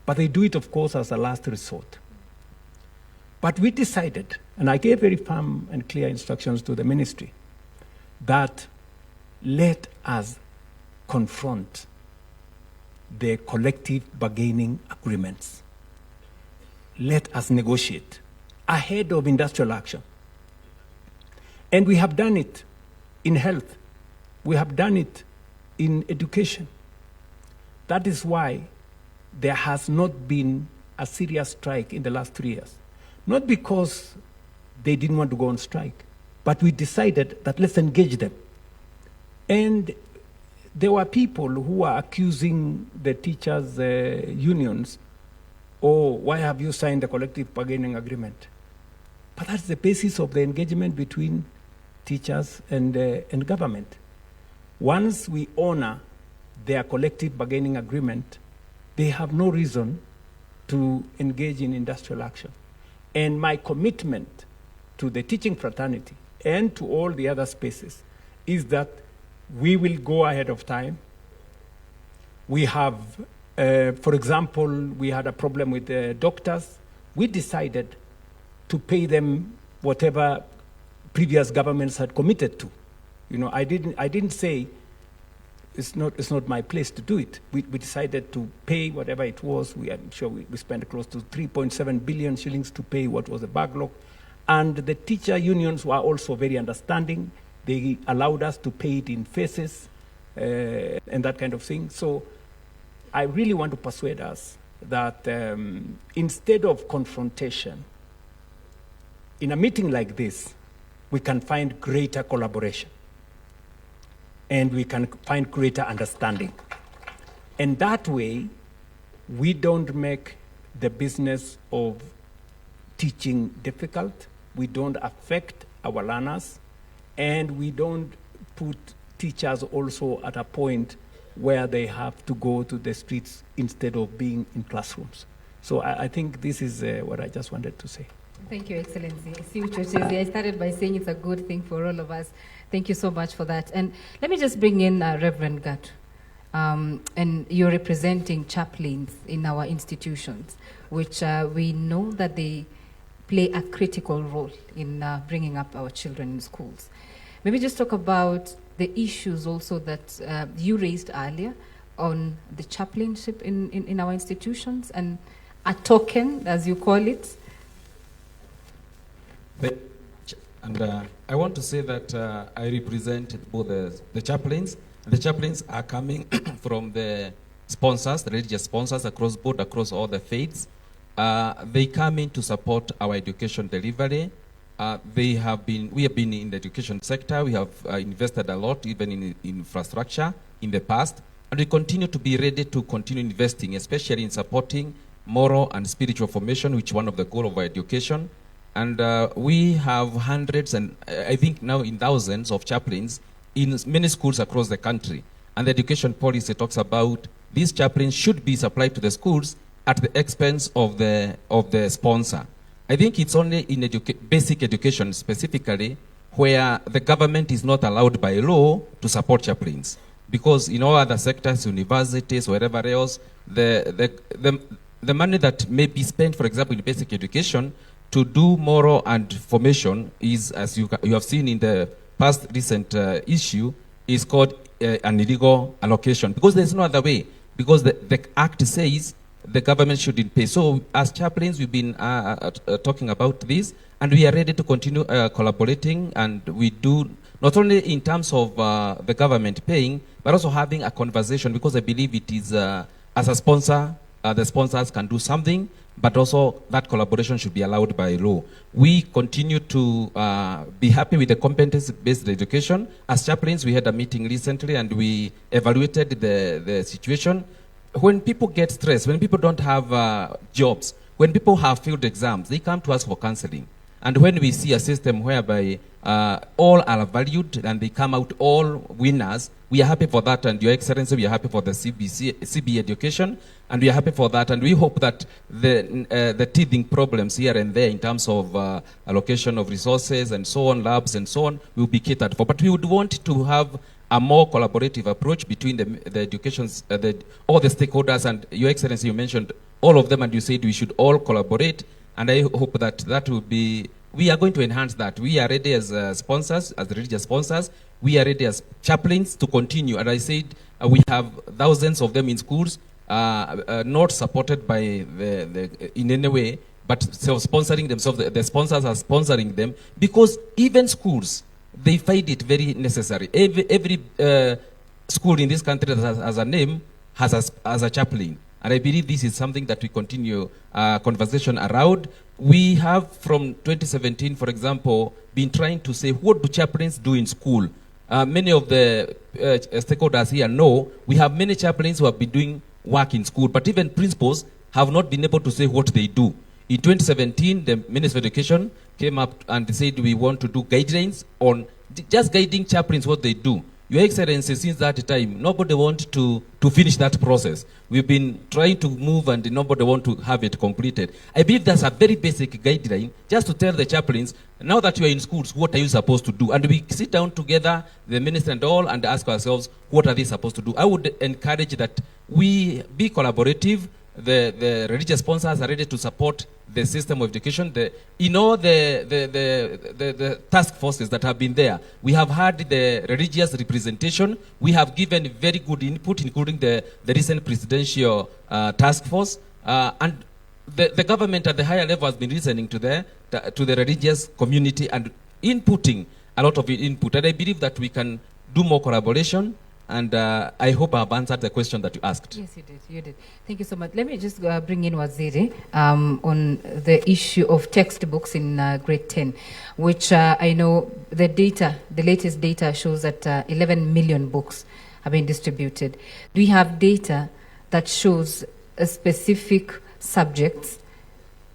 But they do it, of course, as a last resort. But we decided, and I gave very firm and clear instructions to the ministry, that let us confront the collective bargaining agreements. Let us negotiate ahead of industrial action. And we have done it in health. We have done it in education. That is why there has not been a serious strike in the last 3 years. Not because they didn't want to go on strike, but we decided that let's engage them. And there were people who were accusing the teachers' unions, oh, why have you signed the collective bargaining agreement? But that's the basis of the engagement between teachers and government. Once we honor their collective bargaining agreement, they have no reason to engage in industrial action. And my commitment to the teaching fraternity and to all the other spaces is that we will go ahead of time. We have, for example, we had a problem with the doctors. We decided to pay them whatever previous governments had committed to. You know, I didn't say it's not my place to do it. We decided to pay whatever it was. I'm sure we spent close to 3.7 billion shillings to pay what was the backlog. And the teacher unions were also very understanding. They allowed us to pay it in phases and that kind of thing. So I really want to persuade us that instead of confrontation, in a meeting like this, we can find greater collaboration and we can find greater understanding. And that way, we don't make the business of teaching difficult, we don't affect our learners, and we don't put teachers also at a point where they have to go to the streets instead of being in classrooms. So I think this is what I just wanted to say. Thank you, Excellency. I see what you're saying. I started by saying it's a good thing for all of us. Thank you so much for that. And let me just bring in Reverend Gatu. And you're representing chaplains in our institutions, which we know that they play a critical role in bringing up our children in schools. Maybe just talk about the issues also that you raised earlier on the chaplainship in our institutions and a token, as you call it. And I want to say that I represent both the chaplains. The chaplains are coming from the sponsors, the religious sponsors across board, across all the faiths. They come in to support our education delivery. We have been in the education sector. We have invested a lot, even in infrastructure in the past. And we continue to be ready to continue investing, especially in supporting moral and spiritual formation, which is one of the goals of our education. And we have hundreds and I think now in thousands of chaplains in many schools across the country. And the education policy talks about these chaplains should be supplied to the schools at the expense of the sponsor. I think it's only in basic education specifically where the government is not allowed by law to support chaplains. Because in all other sectors, universities, wherever else, the money that may be spent, for example, in basic education to do moral and formation is, as you have seen in the past recent issue, is called an illegal allocation. Because there's no other way. Because the Act says the government shouldn't pay. So as chaplains, we've been talking about this, and we are ready to continue collaborating, and we do, not only in terms of the government paying, but also having a conversation, because I believe it is, as a sponsor, the sponsors can do something, but also that collaboration should be allowed by law. We continue to be happy with the competence-based education. As chaplains, we had a meeting recently, and we evaluated the situation. When people get stressed, when people don't have jobs, when people have failed exams, they come to us for counseling. And when we see a system whereby all are valued and they come out all winners, we are happy for that. And Your Excellency, we are happy for the CBE education, and we are happy for that. And we hope that the teething problems here and there in terms of allocation of resources and so on, labs and so on, will be catered for. But we would want to have a more collaborative approach between the educations, all the stakeholders. And Your Excellency, you mentioned all of them, and you said we should all collaborate. And I hope that that will be, we are going to enhance that. We are ready as sponsors, as religious sponsors. We are ready as chaplains to continue. And I said we have thousands of them in schools, not supported by in any way, but self-sponsoring themselves. The sponsors are sponsoring them, because even schools, they find it very necessary. Every school in this country that has a name has a chaplain. And I believe this is something that we continue conversation around. We have from 2017, for example, been trying to say, what do chaplains do in school? Many of the stakeholders here know we have many chaplains who have been doing work in school, but even principals have not been able to say what they do. In 2017, the Minister of Education came up and said we want to do guidelines on just guiding chaplains what they do. Your Excellency, since that time, nobody wants to finish that process. We've been trying to move and nobody wants to have it completed. I believe that's a very basic guideline, just to tell the chaplains, now that you are in schools, what are you supposed to do? And we sit down together, the minister and all, and ask ourselves, what are they supposed to do? I would encourage that we be collaborative. the religious sponsors are ready to support the system of education. The task forces that have been there, we have had the religious representation. We have given very good input, including the recent presidential task force. And the government at the higher level has been listening to the religious community and inputting a lot of input. And I believe that we can do more collaboration. And I hope I have answered the question that you asked. Yes, you did. You did. Thank you so much. Let me just bring in Waziri on the issue of textbooks in grade 10, which I know the latest data shows that 11 million books have been distributed. Do we have data that shows a specific subjects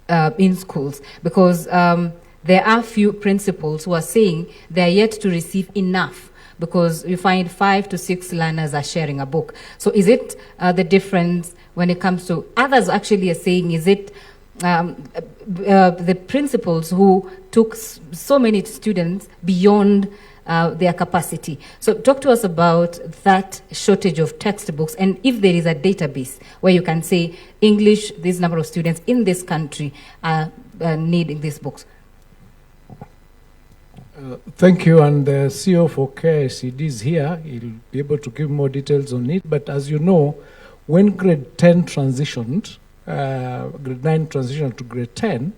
in schools? Because there are few principals who are saying they are yet to receive enough, because you find 5 to 6 learners are sharing a book. So is it the difference when it comes to, others actually are saying, is it the principals who took so many students beyond their capacity? So talk to us about that shortage of textbooks, and if there is a database where you can say English, this number of students in this country are needing these books. Thank you, and the CEO for KICD is here. He'll be able to give more details on it. But as you know, when grade 10 transitioned, grade 9 transitioned to grade 10,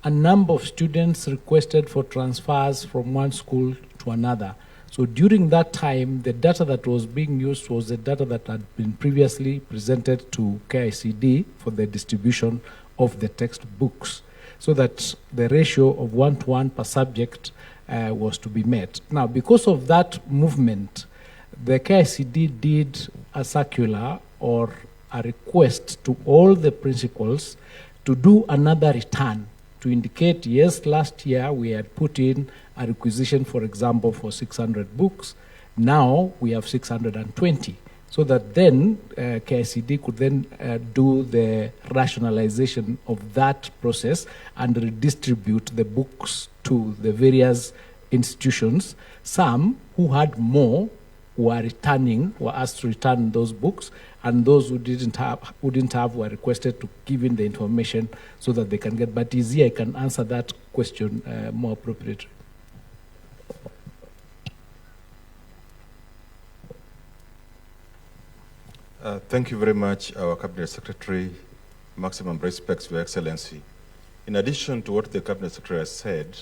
a number of students requested for transfers from one school to another. So during that time, the data that was being used was the data that had been previously presented to KICD for the distribution of the textbooks, so that the ratio of 1-to-1 per subject was to be met. Now, because of that movement, the KICD did a circular or a request to all the principals to do another return to indicate, yes, last year we had put in a requisition, for example, for 600 books. Now we have 620. So that then KICD could then do the rationalization of that process and redistribute the books to the various institutions. Some who had more were asked to return those books, and those who didn't have were requested to give in the information so that they can get. But easier, I can answer that question more appropriately. Thank you very much, our Cabinet Secretary. Maximum respects, Your Excellency. In addition to what the Cabinet Secretary has said,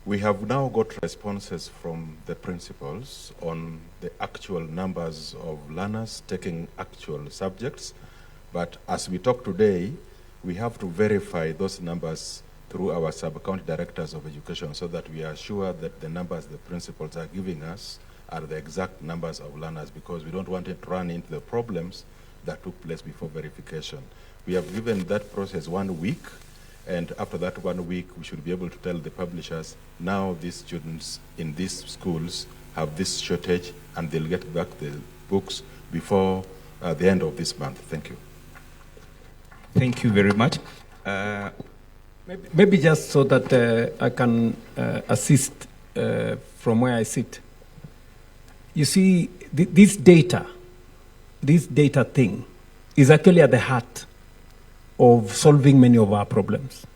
we have now got responses from the principals on the actual numbers of learners taking actual subjects. But as we talk today, we have to verify those numbers through our sub-county directors of education so that we are sure that the numbers the principals are giving us are the exact numbers of learners, because we don't want it to run into the problems that took place before verification. We have given that process 1 week, and after that 1 week, we should be able to tell the publishers, now these students in these schools have this shortage, and they'll get back the books before the end of this month. Thank you. Thank you very much. Maybe just so that I can assist from where I sit. You see, this data thing is actually at the heart of solving many of our problems.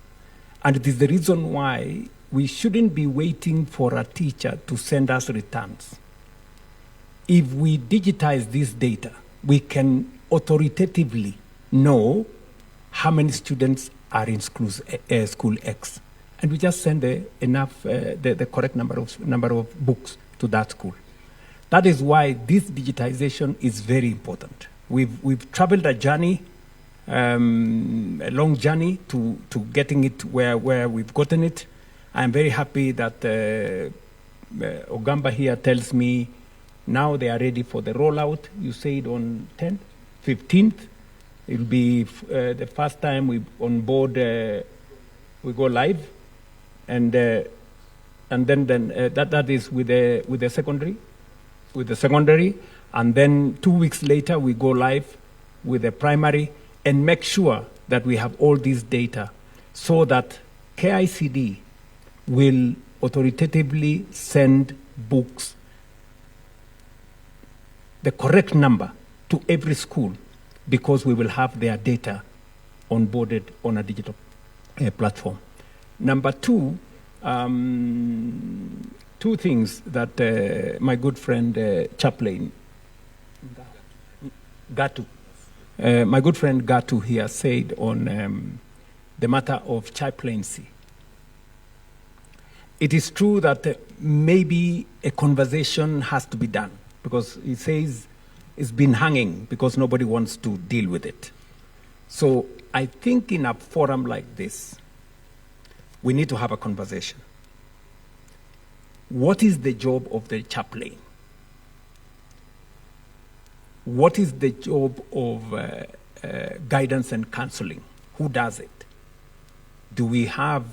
And it is the reason why we shouldn't be waiting for a teacher to send us returns. If we digitize this data, we can authoritatively know how many students are in school X. And we just send the correct number of books to that school. That is why this digitization is very important. We've traveled a journey, a long journey to getting it where we've gotten it. I'm very happy that Ogamba here tells me now they are ready for the rollout. You said on 10th, 15th. It'll be the first time we on board, we go live, and then that is with the secondary, and then 2 weeks later we go live with the primary, and make sure that we have all this data so that KICD will authoritatively send books, the correct number, to every school, because we will have their data onboarded on a digital platform. Number two, two things that my good friend Chaplain Gatu, my good friend Gatu here said on the matter of chaplaincy. It is true that maybe a conversation has to be done, because he says it's been hanging because nobody wants to deal with it. So I think in a forum like this, we need to have a conversation. What is the job of the chaplain? What is the job of guidance and counseling? Who does it? Do we have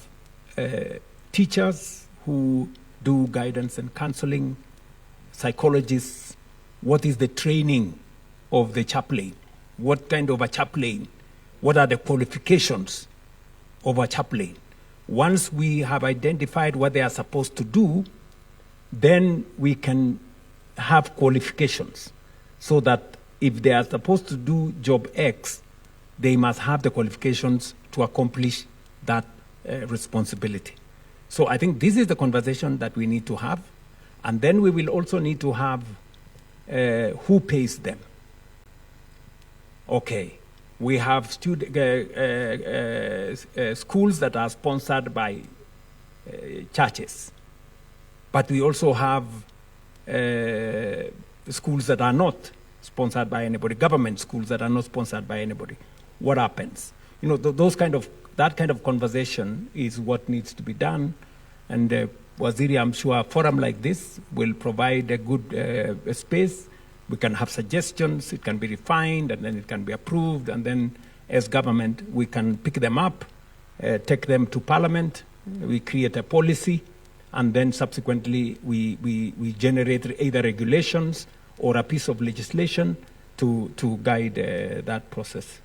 teachers who do guidance and counseling, psychologists? What is the training of the chaplain? What kind of a chaplain? What are the qualifications of a chaplain? Once we have identified what they are supposed to do, then we can have qualifications so that if they are supposed to do job X, they must have the qualifications to accomplish that responsibility. So I think this is the conversation that we need to have. And then we will also need to have who pays them. Okay, we have schools that are sponsored by churches, but we also have schools that are not sponsored by anybody, government schools that are not sponsored by anybody. What happens? You know, that kind of conversation is what needs to be done. And Waziri, I'm sure a forum like this will provide a good space. We can have suggestions, it can be refined, and then it can be approved. And then as government, we can pick them up, take them to Parliament, we create a policy, and then subsequently we generate either regulations or a piece of legislation to guide that process.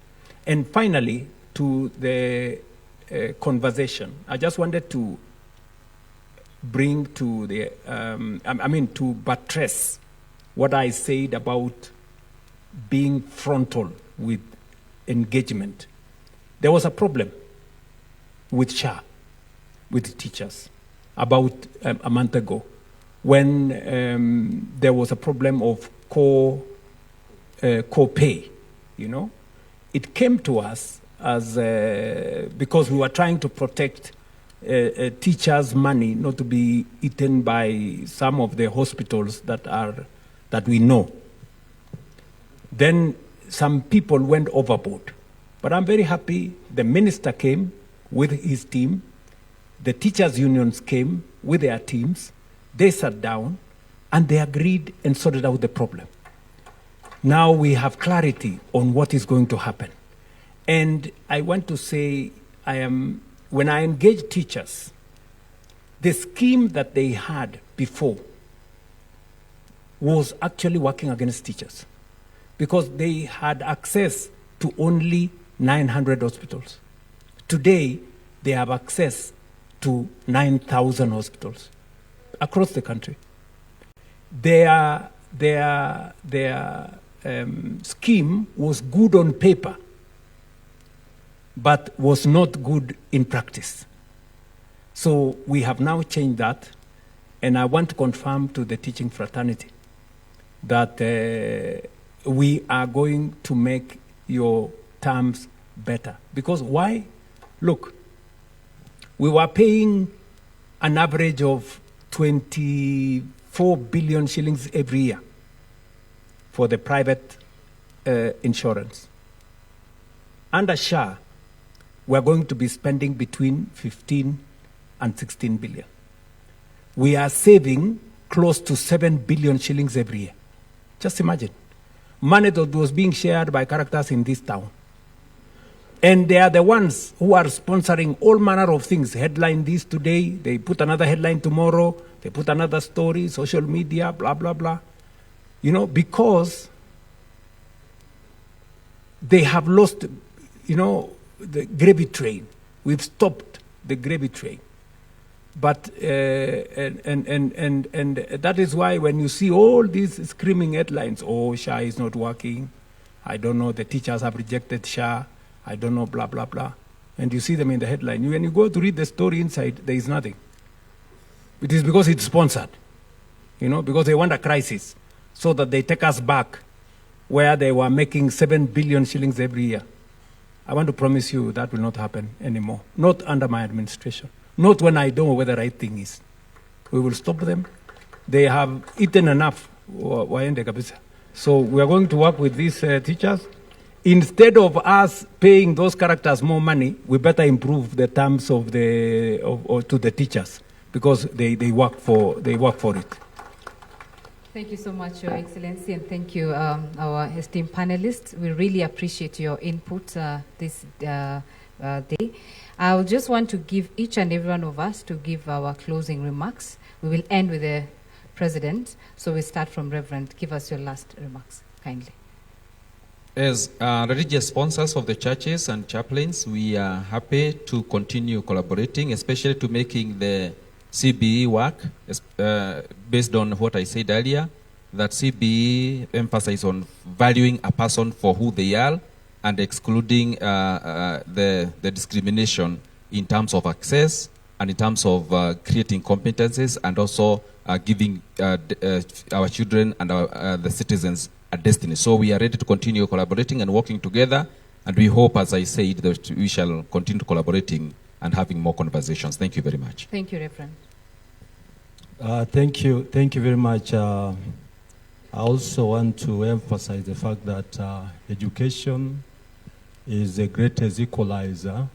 And finally, to the conversation, I just wanted to bring to the, to buttress what I said about being frontal with engagement. There was a problem with SHA, with teachers, about a month ago, when there was a problem of co-pay, you know. It came to us as because we were trying to protect teachers' money not to be eaten by some of the hospitals that we know. Then some people went overboard. But I'm very happy the minister came with his team, the teachers' unions came with their teams, they sat down, and they agreed and sorted out the problem. Now we have clarity on what is going to happen. And I want to say, when I engage teachers, the scheme that they had before was actually working against teachers, because they had access to only 900 hospitals. Today, they have access to 9,000 hospitals across the country. Their scheme was good on paper, but was not good in practice. So we have now changed that, and I want to confirm to the teaching fraternity that we are going to make your terms better. Because why? Look, we were paying an average of 24 billion shillings every year for the private insurance. Under SHA, we're going to be spending between 15 and 16 billion. We are saving close to 7 billion shillings every year. Just imagine. Money that was being shared by characters in this town. And they are the ones who are sponsoring all manner of things. Headline this today, they put another headline tomorrow, they put another story, social media, blah, blah, blah. You know, because they have lost, you know, the gravy train. We've stopped the gravy train. But, and that is why when you see all these screaming headlines, oh, SHA is not working, I don't know, the teachers have rejected SHA, I don't know, blah, blah, blah. And you see them in the headline. When you go to read the story inside, there is nothing. It is because it's sponsored, because they want a crisis so that they take us back where they were making 7 billion shillings every year. I want to promise you that will not happen anymore. Not under my administration. Not when I don't know where the right thing is. We will stop them. They have eaten enough. So we are going to work with these teachers. Instead of us paying those characters more money, we better improve the terms of to the teachers, because they work for it. Thank you so much, Your Excellency, and thank you, our esteemed panelists. We really appreciate your input this day. I just want to give each and every one of us to give our closing remarks. We will end with the President, so we start from Reverend. Give us your last remarks, kindly. As religious sponsors of the churches and chaplains, we are happy to continue collaborating, especially to making the CBE work, based on what I said earlier, that CBE emphasizes on valuing a person for who they are and excluding the discrimination in terms of access and in terms of creating competencies, and also giving our children and the citizens a destiny. So we are ready to continue collaborating and working together, and we hope, as I said, that we shall continue collaborating and having more conversations. Thank you very much. Thank you, Reverend. Thank you very much. I also want to emphasize the fact that education is the greatest equalizer,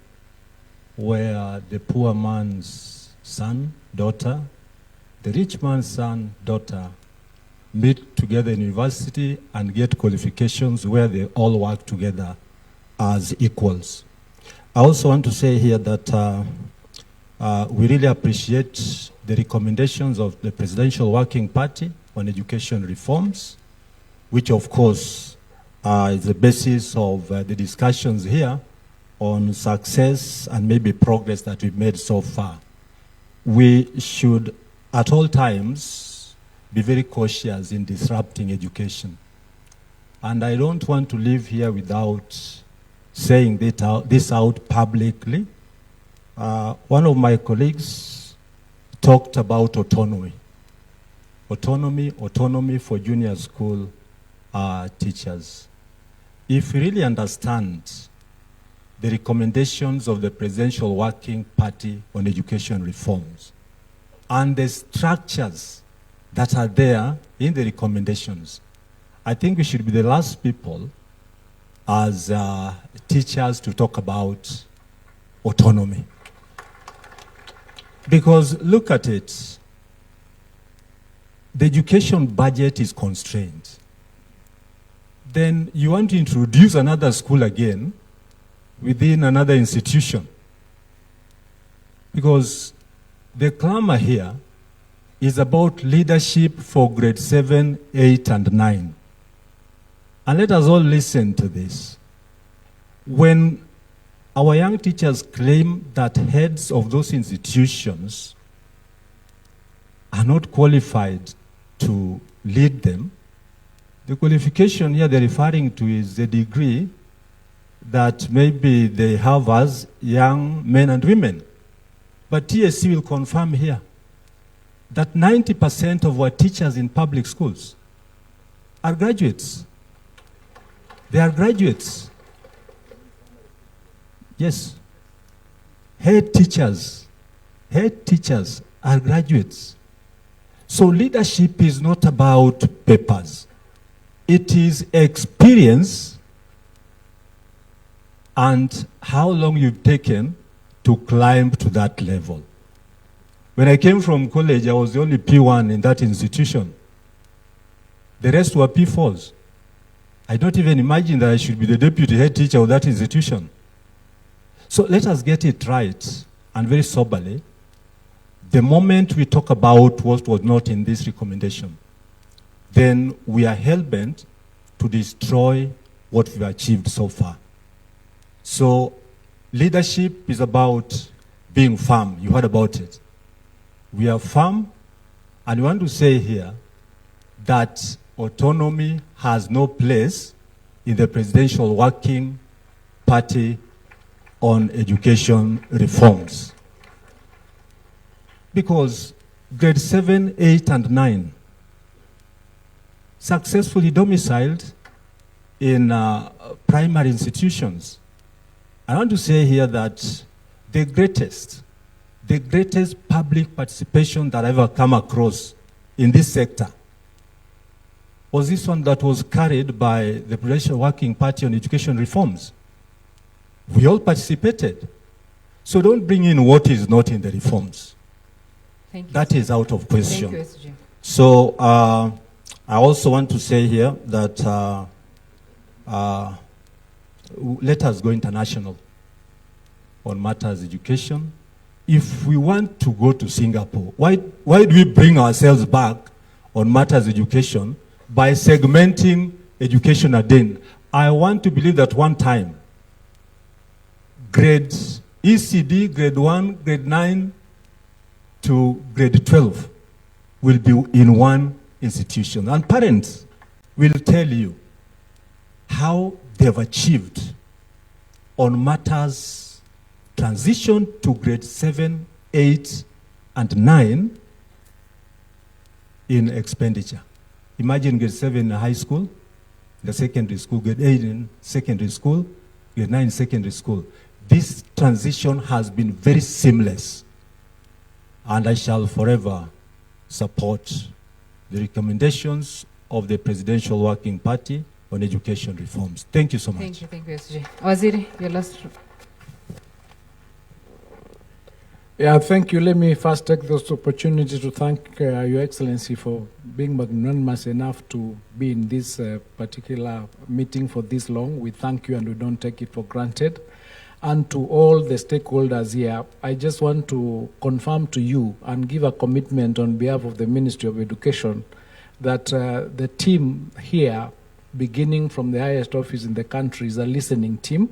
where the poor man's son, daughter, the rich man's son, daughter, meet together in university and get qualifications where they all work together as equals. I also want to say here that we really appreciate the recommendations of the Presidential Working Party on education reforms, which of course is the basis of the discussions here on success and maybe progress that we've made so far. We should at all times be very cautious in disrupting education. And I don't want to live here without saying this out publicly. One of my colleagues talked about autonomy. Autonomy for junior school teachers. If we really understand the recommendations of the Presidential Working Party on education reforms and the structures that are there in the recommendations, I think we should be the last people as teachers to talk about autonomy. Because look at it, the education budget is constrained. Then you want to introduce another school again within another institution. Because the clamor here is about leadership for grade 7, 8, and 9. And let us all listen to this. When our young teachers claim that heads of those institutions are not qualified to lead them, the qualification here they're referring to is the degree that maybe they have as young men and women. But TSC will confirm here that 90% of our teachers in public schools are graduates. They are graduates. Yes. Head teachers are graduates. So leadership is not about papers. It is experience and how long you've taken to climb to that level. When I came from college, I was the only P1 in that institution. The rest were P4s. I don't even imagine that I should be the deputy head teacher of that institution. So let us get it right, and very soberly. The moment we talk about what was not in this recommendation, then we are hell-bent to destroy what we've achieved so far. So leadership is about being firm. You heard about it. We are firm, and we want to say here that autonomy has no place in the Presidential Working Party on education reforms. Because grade 7, 8, and 9 successfully domiciled in primary institutions. I want to say here that the greatest public participation that I've ever come across in this sector was this one that was carried by the Presidential Working Party on education reforms. We all participated. So don't bring in what is not in the reforms. Thank you. That is out of question. Thank you, SG. So I also want to say here that let us go international on matters education. If we want to go to Singapore, why do we bring ourselves back on matters education by segmenting education again? I want to believe that one time, grade ECD, grade 1, grade 9 to grade 12 will be in one institution. And parents will tell you how they've achieved on matters transition to grade 7, 8, and 9 in expenditure. Imagine grade 7 in high school, the secondary school, grade 8 in secondary school, grade 9 in secondary school. This transition has been very seamless, and I shall forever support the recommendations of the Presidential Working Party on education reforms. Thank you so much. Thank you, SG. Waziri, your last. Yeah, thank you. Let me first take this opportunity to thank Your Excellency for being magnanimous enough to be in this particular meeting for this long. We thank you and we don't take it for granted. And to all the stakeholders here, I just want to confirm to you and give a commitment on behalf of the Ministry of Education that the team here, beginning from the highest office in the country, is a listening team.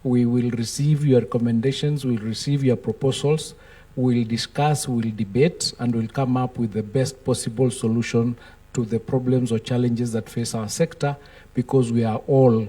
We will receive your recommendations, we'll receive your proposals, we'll discuss, we'll debate, and we'll come up with the best possible solution to the problems or challenges that face our sector, because we are all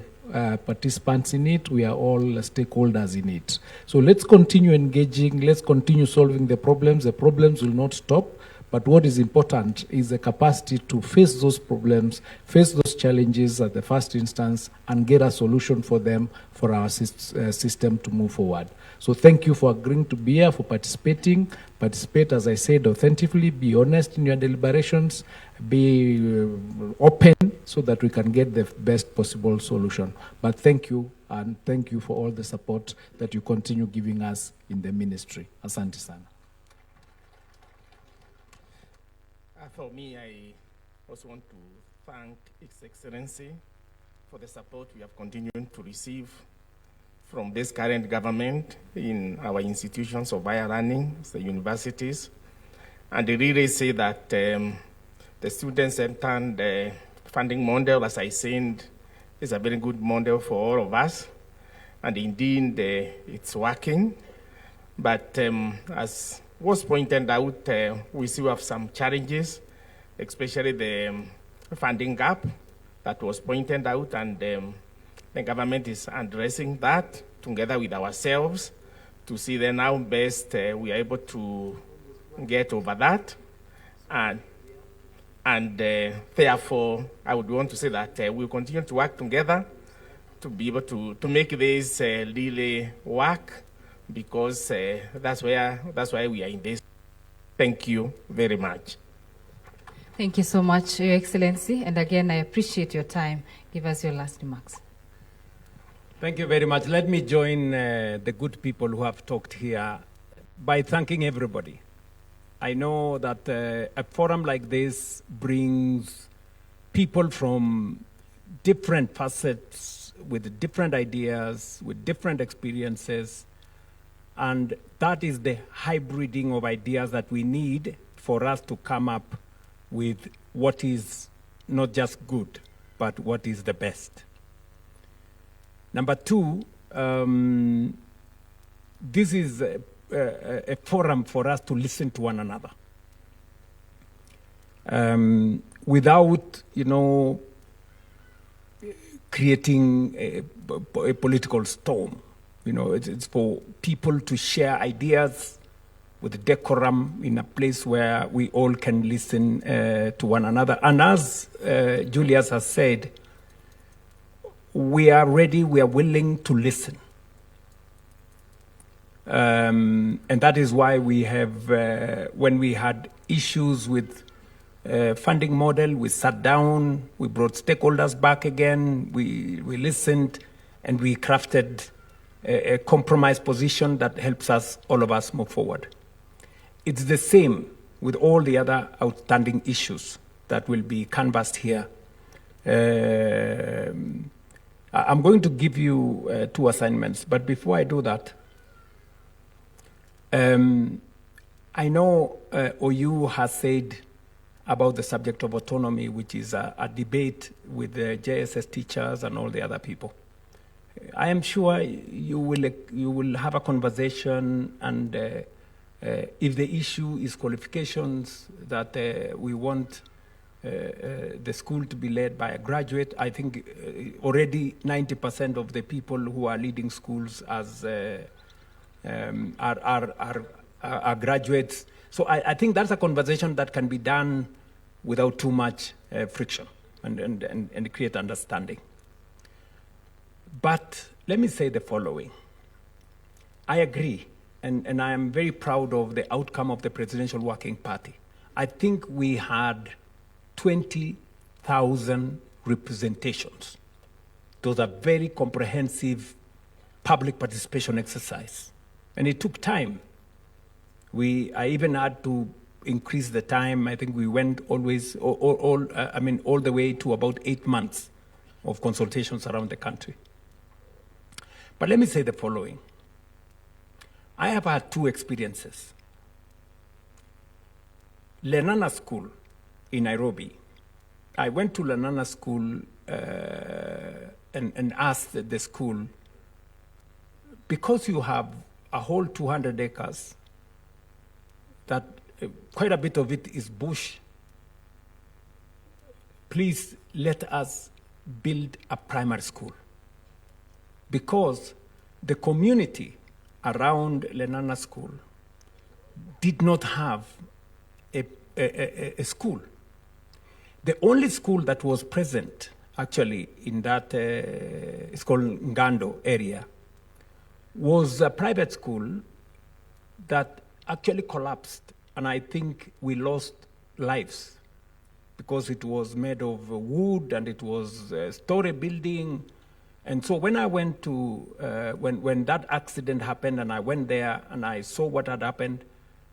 participants in it, we are all stakeholders in it. So let's continue engaging, let's continue solving the problems. The problems will not stop, but what is important is the capacity to face those problems, face those challenges at the first instance, and get a solution for them for our system to move forward. So thank you for agreeing to be here, for participating. Participate, as I said, authentically, be honest in your deliberations, be open so that we can get the best possible solution. But thank you, and thank you for all the support that you continue giving us in the ministry. Asante sana. For me, I also want to thank His Excellency for the support we have continued to receive from this current government in our institutions of higher learning, the universities. And they really say that the student-centered funding model, as I said, is a very good model for all of us. And indeed, it's working. But as was pointed out, we still have some challenges, especially the funding gap that was pointed out, and the government is addressing that together with ourselves to see then how best we are able to get over that. And therefore, I would want to say that we'll continue to work together to be able to make this really work, because that's why we are in this. Thank you very much. Thank you so much, Your Excellency. And again, I appreciate your time. Give us your last remarks. Thank you very much. Let me join the good people who have talked here by thanking everybody. I know that a forum like this brings people from different facets, with different ideas, with different experiences, and that is the hybriding of ideas that we need for us to come up with what is not just good, but what is the best. Number two, this is a forum for us to listen to one another. Without, creating a political storm. You know, it's for people to share ideas with decorum in a place where we all can listen to one another. And as Julius has said, we are ready, we are willing to listen. And that is why we have, when we had issues with funding model, we sat down, we brought stakeholders back again, we listened, and we crafted a compromise position that helps us, all of us, move forward. It's the same with all the other outstanding issues that will be canvassed here. I'm going to give you 2 assignments, but before I do that, I know OU has said about the subject of autonomy, which is a debate with the JSS teachers and all the other people. I am sure you will have a conversation, and if the issue is qualifications, that we want the school to be led by a graduate. I think already 90% of the people who are leading schools as are graduates. So I think that's a conversation that can be done without too much friction and create understanding. But let me say the following. I agree, and I am very proud of the outcome of the Presidential Working Party. I think we had 20,000 representations. Those are very comprehensive public participation exercise. And it took time. I even had to increase the time. I think we went all the way to about 8 months of consultations around the country. But let me say the following. I have had 2 experiences. Lenana School in Nairobi. I went to Lenana School and asked the school, because you have a whole 200 acres, that quite a bit of it is bush, please let us build a primary school. Because the community around Lenana School did not have a school. The only school that was present, actually, in that, it's called Ngando area, was a private school that actually collapsed. And I think we lost lives because it was made of wood and it was a story building. And so when I went to, when that accident happened and I went there and I saw what had happened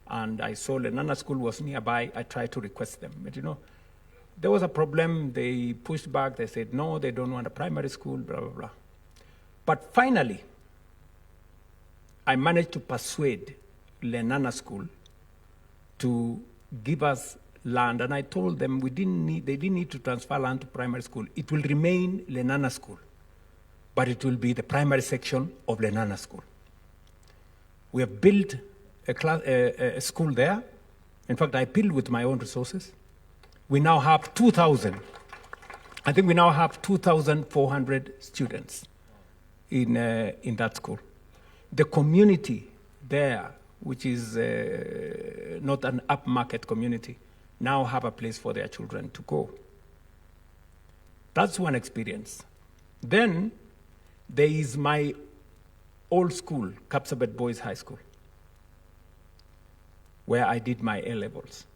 and I saw Lenana School was nearby, I tried to request them. But there was a problem. They pushed back. They said, no, they don't want a primary school, blah, blah, blah. But finally, I managed to persuade Lenana School to give us land. And I told them they didn't need to transfer land to primary school. It will remain Lenana School, but it will be the primary section of Lenana School. We have built a school there. In fact, I built with my own resources. We now have 2,000. I think we now have 2,400 students in that school. The community there, which is not an upmarket community, now have a place for their children to go. That's one experience. Then there is my old school, Kapsabet Boys High School, where I did my A-levels.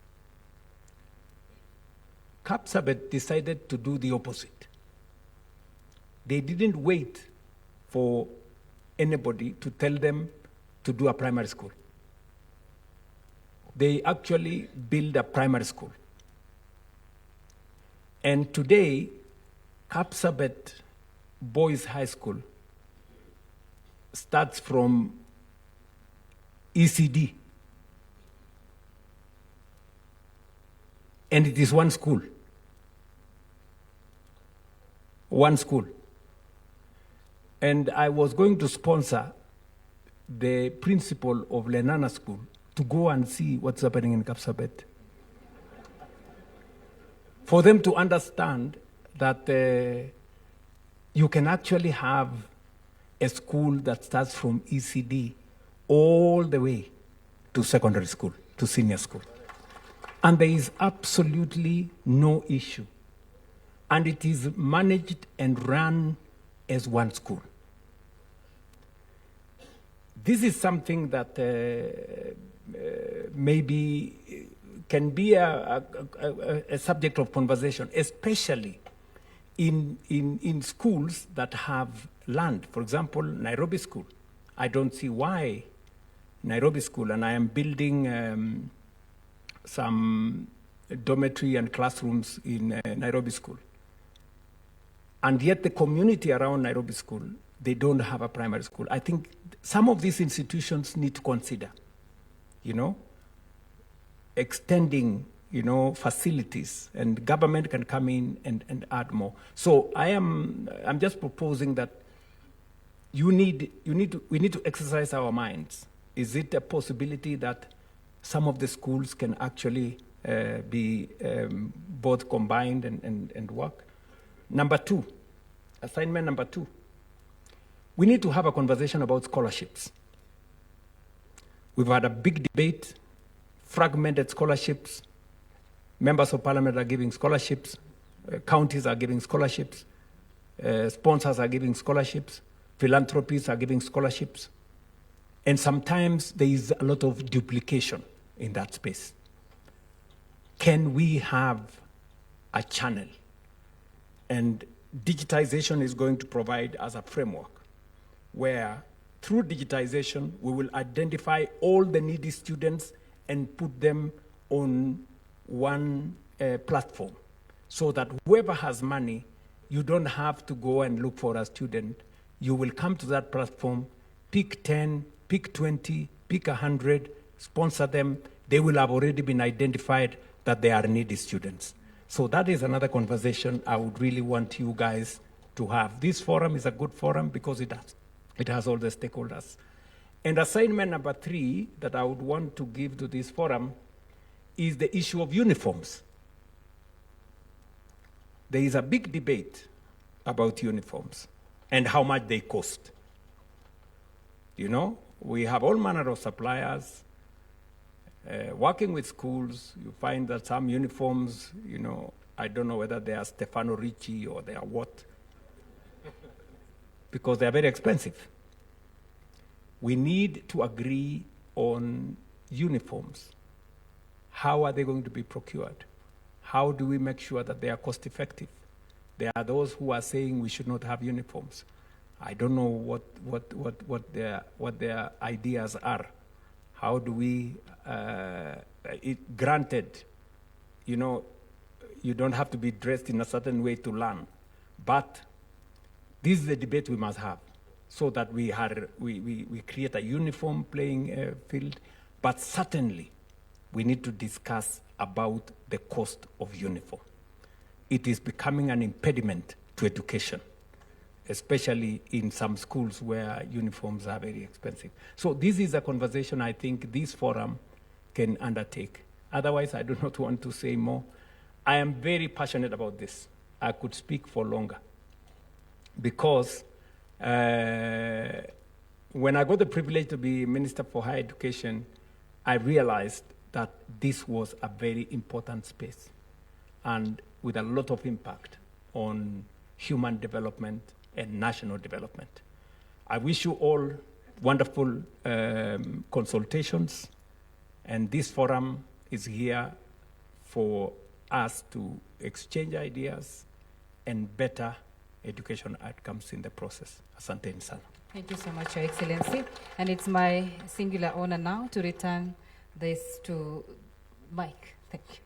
Kapsabet decided to do the opposite. They didn't wait for anybody to tell them to do a primary school. They actually built a primary school. And today, Kapsabet Boys High School starts from ECD. And it is one school. One school. And I was going to sponsor the principal of Lenana School to go and see what's happening in Kapsabet. For them to understand that you can actually have a school that starts from ECD all the way to secondary school, to senior school. And there is absolutely no issue. And it is managed and run as one school. This is something that maybe can be a subject of conversation, especially in schools that have land. For example, Nairobi School. I don't see why Nairobi School, and I am building some dormitory and classrooms in Nairobi School. And yet the community around Nairobi School, they don't have a primary school. I think some of these institutions need to consider, extending, facilities, and government can come in and add more. So I'm just proposing that we need to exercise our minds. Is it a possibility that some of the schools can actually be both combined and work? Number two, assignment number 2, we need to have a conversation about scholarships. We've had a big debate, fragmented scholarships. Members of parliament are giving scholarships, counties are giving scholarships, sponsors are giving scholarships, philanthropies are giving scholarships. And sometimes there is a lot of duplication in that space. Can we have a channel? And digitization is going to provide us a framework where through digitization, we will identify all the needy students and put them on one platform so that whoever has money, you don't have to go and look for a student. You will come to that platform, pick 10, pick 20, pick 100, sponsor them. They will have already been identified that they are needy students. So that is another conversation I would really want you guys to have. This forum is a good forum because it has all the stakeholders. And assignment number 3 that I would want to give to this forum is the issue of uniforms. There is a big debate about uniforms and how much they cost. We have all manner of suppliers. Working with schools, you find that some uniforms, I don't know whether they are Stefano Ricci or they are what, because they are very expensive. We need to agree on uniforms. How are they going to be procured? How do we make sure that they are cost effective? There are those who are saying we should not have uniforms. I don't know what their ideas are. How do we, granted, you don't have to be dressed in a certain way to learn, but this is the debate we must have so that we create a uniform playing field, but certainly we need to discuss about the cost of uniform. It is becoming an impediment to education, especially in some schools where uniforms are very expensive. So this is a conversation I think this forum can undertake. Otherwise, I do not want to say more. I am very passionate about this. I could speak for longer because when I got the privilege to be Minister for Higher Education, I realized that this was a very important space and with a lot of impact on human development and national development. I wish you all wonderful consultations, and this forum is here for us to exchange ideas and better education outcomes in the process. Asante sana. Thank you so much, Your Excellency. And it's my singular honor now to return this to Mike. Thank you.